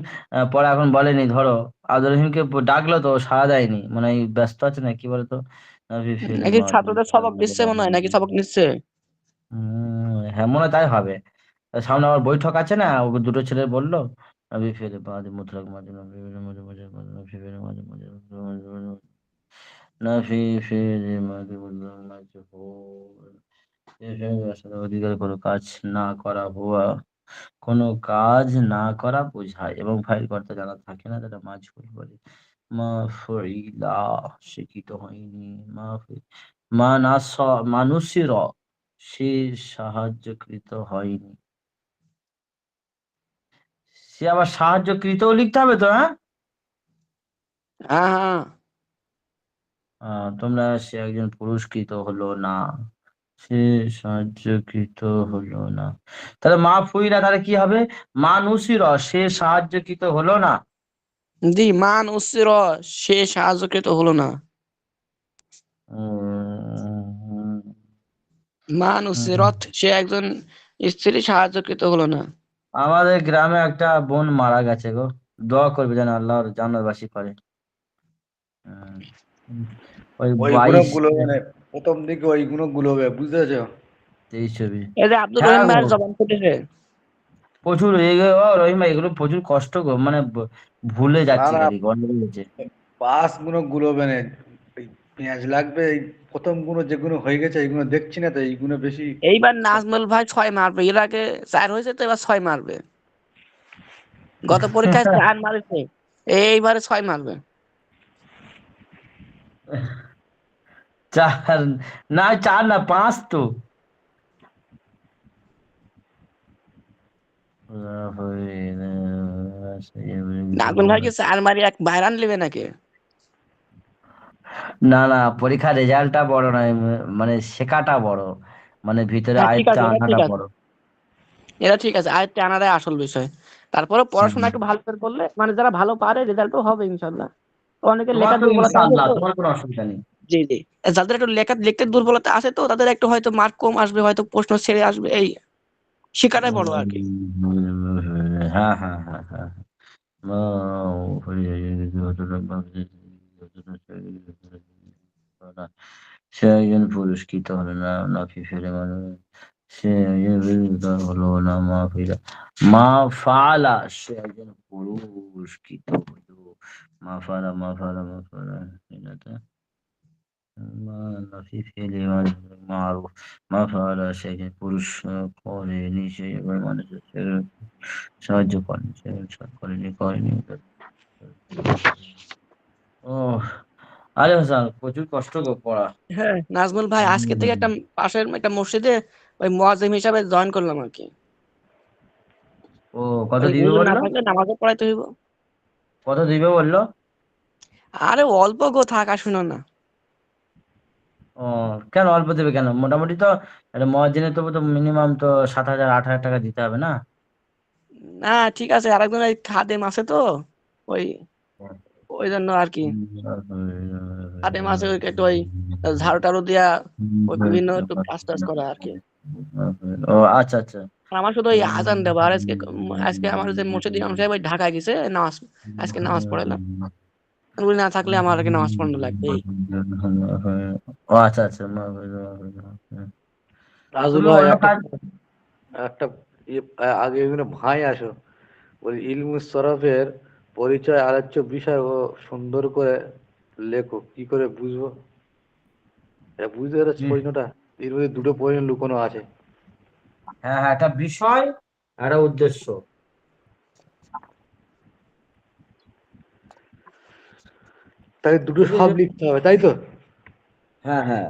পড়া এখন বলেনি, ধরো আব্দুর রহিমকে ডাকলো তো সাড়া দেয়নি, মানে এই ব্যস্ত আছে না কি বলতো। নাভি ফেলে নাকি মা ছাত্রদের সবক দিচ্ছে মনে হয়, নাকি সবক নিচ্ছে। হ্যাঁ মনে হয় তাই হবে। সামনে আবার বৈঠক আছে না, ও দুটো ছেলে বললো নাভি ফেলে মাঝে মুতরাক মাঝে নাভি ফেলে মাঝে মাঝে নাভি ফেলে মাঝে মাঝে নাভি ফেলে মাঝে মাঝে অধিকার কোনো কাজ না করা হওয়া, কোনো কাজ না করা বোঝায় এবং ফাইল কর্তা জানা থাকে না, তারা মাজহুল বলে। মাফইলা শিক্ষিত হয়নি, মানুষের সে সাহায্যকৃত হয়নি। সে আবার সাহায্যকৃতও লিখতে হবে তো, হ্যাঁ? হ্যাঁ হ্যাঁ। তোমরা সে একজন পুরস্কৃত হলো না, সে সাহায্যকৃত হলো না। তাহলে মা ফুইরা তাহলে কি হবে? মানুষের সে সাহায্যকৃত হলো না। জি, মান উসির, সে সাহায্যকৃত হলো না। উম, মান উসিরত, সে একজন স্ত্রী সাহায্যকৃত হলো না। আমাদের গ্রামে একটা বোন মারা গেছে গো, দোয়া করবে যেন আল্লাহর জান্নাতবাসী করে। ওই ওই 22 গুণকগুলো মানে প্রথম দিকে ওই গুণকগুলো হবে, বুঝতে পেরেছো? 23 ছবি। এই যে আব্দুর হ্যাঁ রহিম গো, ভাইয়ের জবান ফুটেছে। প্রচুর রহিম ভাই এগুলো প্রচুর কষ্ট গো, মানে ভুলে না যাচ্ছি না, খালি গন্ডগোল হচ্ছে। পাঁচ গুণকগুলো মানে এই পেঁয়াজ লাগবে। এই প্রথম গুণ যেগুলো হয়ে গেছে এইগুলো দেখছি না, তো এইগুলো বেশি। এইবার নাজমুল ভাই 6 মারবে, এর আগে 4 হয়েছে তো এবার 6 মারবে। গত পরীক্ষায় 4 মারেছে, এইবারে 6 মারবে। 4 না, 4 না 5 তো। নাজমুল ভাই কি 4 মারি এক বাইরান নেবে নাকি? না না, পরীক্ষার রেজাল্টটা বড় নয়, মানে শেখাটা বড়, মানে ভিতরে হ্যাঁ ঠিক আয়ত্তে আছে, হ্যাঁ ঠিক আনাটা আছে। বড়। এটা ঠিক আছে, আয়ত্তে আনাটাই আসল বিষয়। তারপরে পড়াশোনা একটু ভালো করে করলে মানে যারা ভালো পারে রেজাল্টও হবে ইনশাল্লাহ। তো অনেকের তোমার লেখার তো দুর্বলতা আছে ইনশাআল্লাহ তো। তোমার কোনো অসুবিধা নেই। জি জি। যাদের একটু লিখতে দুর্বলতা আছে তো তাদের একটু হয়তো মার্ক কম আসবে, হয়তো প্রশ্ন ছেড়ে আসবে, এই শিকারাই বড় আর কি। হ্যাঁ হ্যাঁ হ্যাঁ হ্যাঁ। সে একজন পুরস্কৃত হলো না, নাকি ফেরে মানে সে একজন বিরোধিতা হলো না, মা ফালা সে একজন পুরস্কৃত হলো, মা ফালা এটা মা নাফি ফেলে মানে মারুফ, মা ফালা সে একজন পুরুষ করেনি, সে এবার মানুষের সাহায্য করেনি, সে করেনি। ও আরে হাসান প্রচুর কষ্ট গো পড়া। হ্যাঁ নাজমুল ভাই, আজকে থেকে একটা পাশের একটা মসজিদে ওই মুয়াজ্জিম হিসাবে জয়েন করলাম আর কি। ও কত ওই দিবে হুজুর না বললো? থাকলে নামাজও পড়াইতে হইব। কত দিবে বললো? আরে অল্প গো, থাকা শুনো না। ও কেন অল্প দেবে কেন? মোটামুটি তো একটা মহাজিনের তবু তো মিনিমাম তো 7,000 8,000 টাকা দিতে হবে না? না ঠিক আছে, আরেকজন ওই খাদেম আছে তো, ওই ওই জন্য আর কি। খাদেম আছে ওই একটু ওই ঝাড়ু টাড়ু দিয়া ওই বিভিন্ন একটু কাজ টাজ করা আর কি। ও আচ্ছা আচ্ছা। আর আমার শুধু ওই আজান দেবো। আর আজকে আমার যে মুর্শিদ ইমাম সাহেব ওই ঢাকায় গেছে নামাজ, আজকে নামাজ পড়াইলাম। উনি না থাকলে আমার আর কি নামাজ পড়ানো লাগবে। ও আচ্ছা আচ্ছা। রাজুল তুমি ভাই অন্য একটা কাজ একটা আগে এখানে ভাই আসো, ওই ইলমুস সরফের পরিচয় আলোচ্য বিষয় ও সুন্দর করে লেখো, কি করে বুঝবো? এটা বুঝতে পেরেছো প্রশ্নটা? এর মধ্যে দুটো প্রশ্ন লুকোনো আছে। হ্যাঁ হ্যাঁ, একটা বিষয় আর একটা উদ্দেশ্য। তাই দুটো বুঝলি সব যে? লিখতে হবে, তাই তো? হ্যাঁ হ্যাঁ,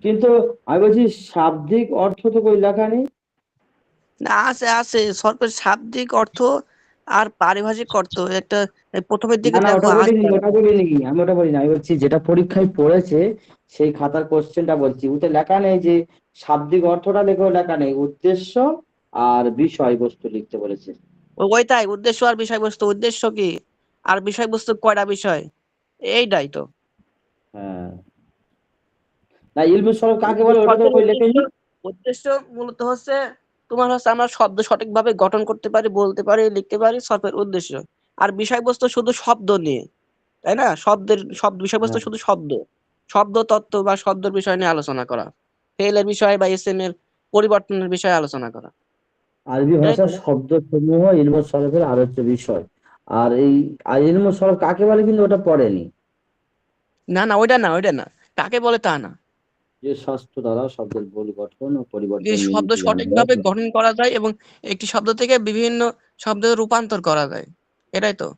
কিন্তু আমি বলছি শাব্দিক অর্থ তো কই লেখা নেই। না আছে আছে, সর্বের শাব্দিক অর্থ আর পারিভাষিক অর্থ একটা এই প্রথমের না দিকে না, দেখো ওটা বলিনি, আছে। ওটা বলিনি, আমি ওটা বলিনি। আমি বলছি যেটা পরীক্ষায় পড়েছে সেই খাতার কোশ্চেনটা বলছি, ওতে লেখা নেই যে শাব্দিক অর্থটা লেখেও লেখা নেই, উদ্দেশ্য আর বিষয়বস্তু লিখতে বলেছে। ওইটাই উদ্দেশ্য আর বিষয়বস্তু। উদ্দেশ্য কি আর বিষয়বস্তু কয়টা বিষয়, এইটাই তো। হ্যাঁ, না ইলমে সরফ কাকে উদ্দেশ্য বলে ওটা তো শব্দের কই উদ্দেশ্য, লেখেনি। উদ্দেশ্য মূলত হচ্ছে তোমার হচ্ছে আমরা শব্দ সঠিকভাবে গঠন করতে পারি, বলতে পারি, লিখতে পারি, সর্বের উদ্দেশ্য। আর বিষয়বস্তু শুধু শব্দ নিয়ে, তাই না? শব্দ বিষয়বস্তু হ্যাঁ, শুধু শব্দ, শব্দ তত্ত্ব বা শব্দের বিষয় নিয়ে আলোচনা করা, ফেলের বিষয় বা এসএম এর পরিবর্তনের বিষয়ে আলোচনা করা, আরবি এটাই তো। ভাষার শব্দ সমূহ ইলমে সরফের আলোচ্য বিষয়। আর এই আর ইলমে সরফ কাকে বলে কিন্তু ওটা পড়েনি। না না, ওইটা না, ওইটা না, কাকে বলে তা না। যে শাস্ত্র দ্বারা শব্দের ভুল গঠন ও যে পরিবর্তন শব্দ মিনিংটি জানা যায়। সঠিকভাবে গঠন করা যায় এবং একটি শব্দ থেকে বিভিন্ন শব্দে রূপান্তর করা যায়, এটাই তো।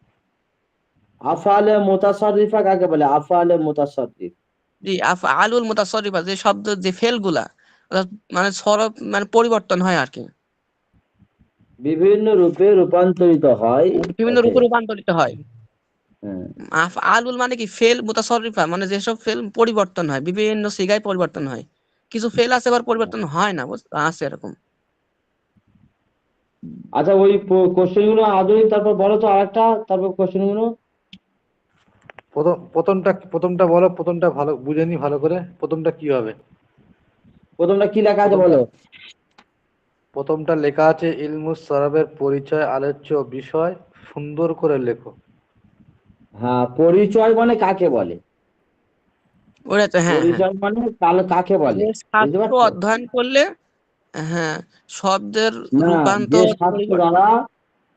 আফআলে মুতাসাররিফা কাকে বলে? আফআলে মুতাসাররিফ জি, আলুল মুতাসররিফা, যে শব্দ যে ফেলগুলা অর্থাৎ মানে সরব মানে পরিবর্তন হয় আর কি, বিভিন্ন রূপে রূপান্তরিত হয়। বিভিন্ন ওকে। রূপে রূপান্তরিত হয়। হ্যাঁ। আলুল মানে কি ফেল মুতাসররিফা, মানে যেসব ফেল পরিবর্তন হয়, বিভিন্ন সিগায় পরিবর্তন হয়। কিছু ফেল আছে আবার পরিবর্তন হয় না, আছে এরকম। আচ্ছা ওই কোশ্চেন গুলো আদৌ তারপর বলো তো আরেকটা, তারপর কোশ্চেন গুলো। প্রথমটা বলো, প্রথমটা ভালো বুঝে নি ভালো করে, প্রথমটা কি হবে? প্রথমটা কি লেখা আছে প্রথমটা বলো? প্রথমটা লেখা আছে ইলমুস সরফের পরিচয় আলোচ্য বিষয় সুন্দর করে লেখো। হ্যাঁ, পরিচয় মানে কাকে বলে? ওটা তো, হ্যাঁ হ্যাঁ, পরিচয় মানে কাকে বলে? যে বুঝতে শাস্ত্র পারছো? অধ্যয়ন করলে, হ্যাঁ, শব্দের না, যে রূপান্তর শাস্ত্র দ্বারা,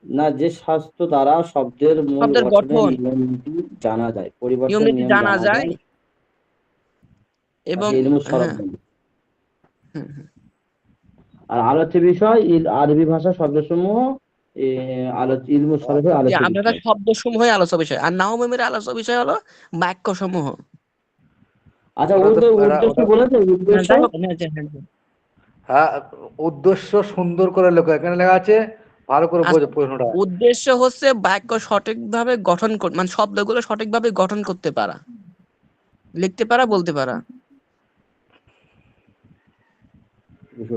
না যে শাস্ত্র দ্বারা শব্দের মূল শব্দের গঠনের গঠন নিয়মটি জানা যায়, পরিবর্তন নিয়মনীতি নিয়ম জানা জানা যায় যায়, এবং তাকে ইলমুস সরফ হ্যাঁ, বলে। হুম, হুম। আর আলোচ্য বিষয় আরবি ভাষা শব্দসমূহ ইলমুস সরফের যে আলোচ্য আমরা বিষয়। শব্দ সমূহই আলোচ্য বিষয়, আর নাহমিমের আলোচ্য বিষয় হলো বাক্য সমূহ। আচ্ছা ওটা তো ওদের ওটা উদ্দেশ্য ওটা বলেছে, উদ্দেশ্য। যাই হোক, হ্যাঁ, হ্যাঁ, হ্যাঁ। হ্যাঁ, উদ্দেশ্য সুন্দর করে লেখো, এখানে লেখা আছে, ভালো করে আচ্ছা, বোঝো প্রশ্নটা। উদ্দেশ্য হচ্ছে বাক্য সঠিকভাবে গঠন মানে শব্দগুলো সঠিকভাবে গঠন করতে পারা, লিখতে পারা, বলতে পারা।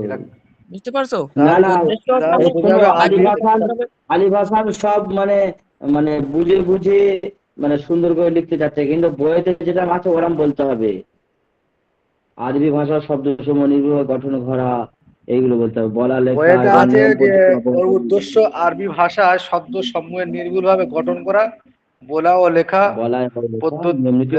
এটা বুঝতে পারছো? না না উদ্দেশ্য এই সব শোনো, আগে আলী ভাষান সব মানে মানে বুঝে বুঝে মানে সুন্দর করে লিখতে যাচ্ছে, কিন্তু বইতে যেটা আছে ওরম বলতে হবে। আরবি ভাষার শব্দ সমূহ নির্ভুল গঠন করা, এইগুলো বলতে হবে। বলা লেখা বইয়েতে এবং আছে নিয়ম যে পদ্ধতি অবলম্বন ওর করতে উদ্দেশ্য হবে। আরবি ভাষায় শব্দ সমূহের নির্ভুলভাবে গঠন করা, বলা ও লেখা বলা এবং লেখা পদ্ধতি নিয়ম নীতি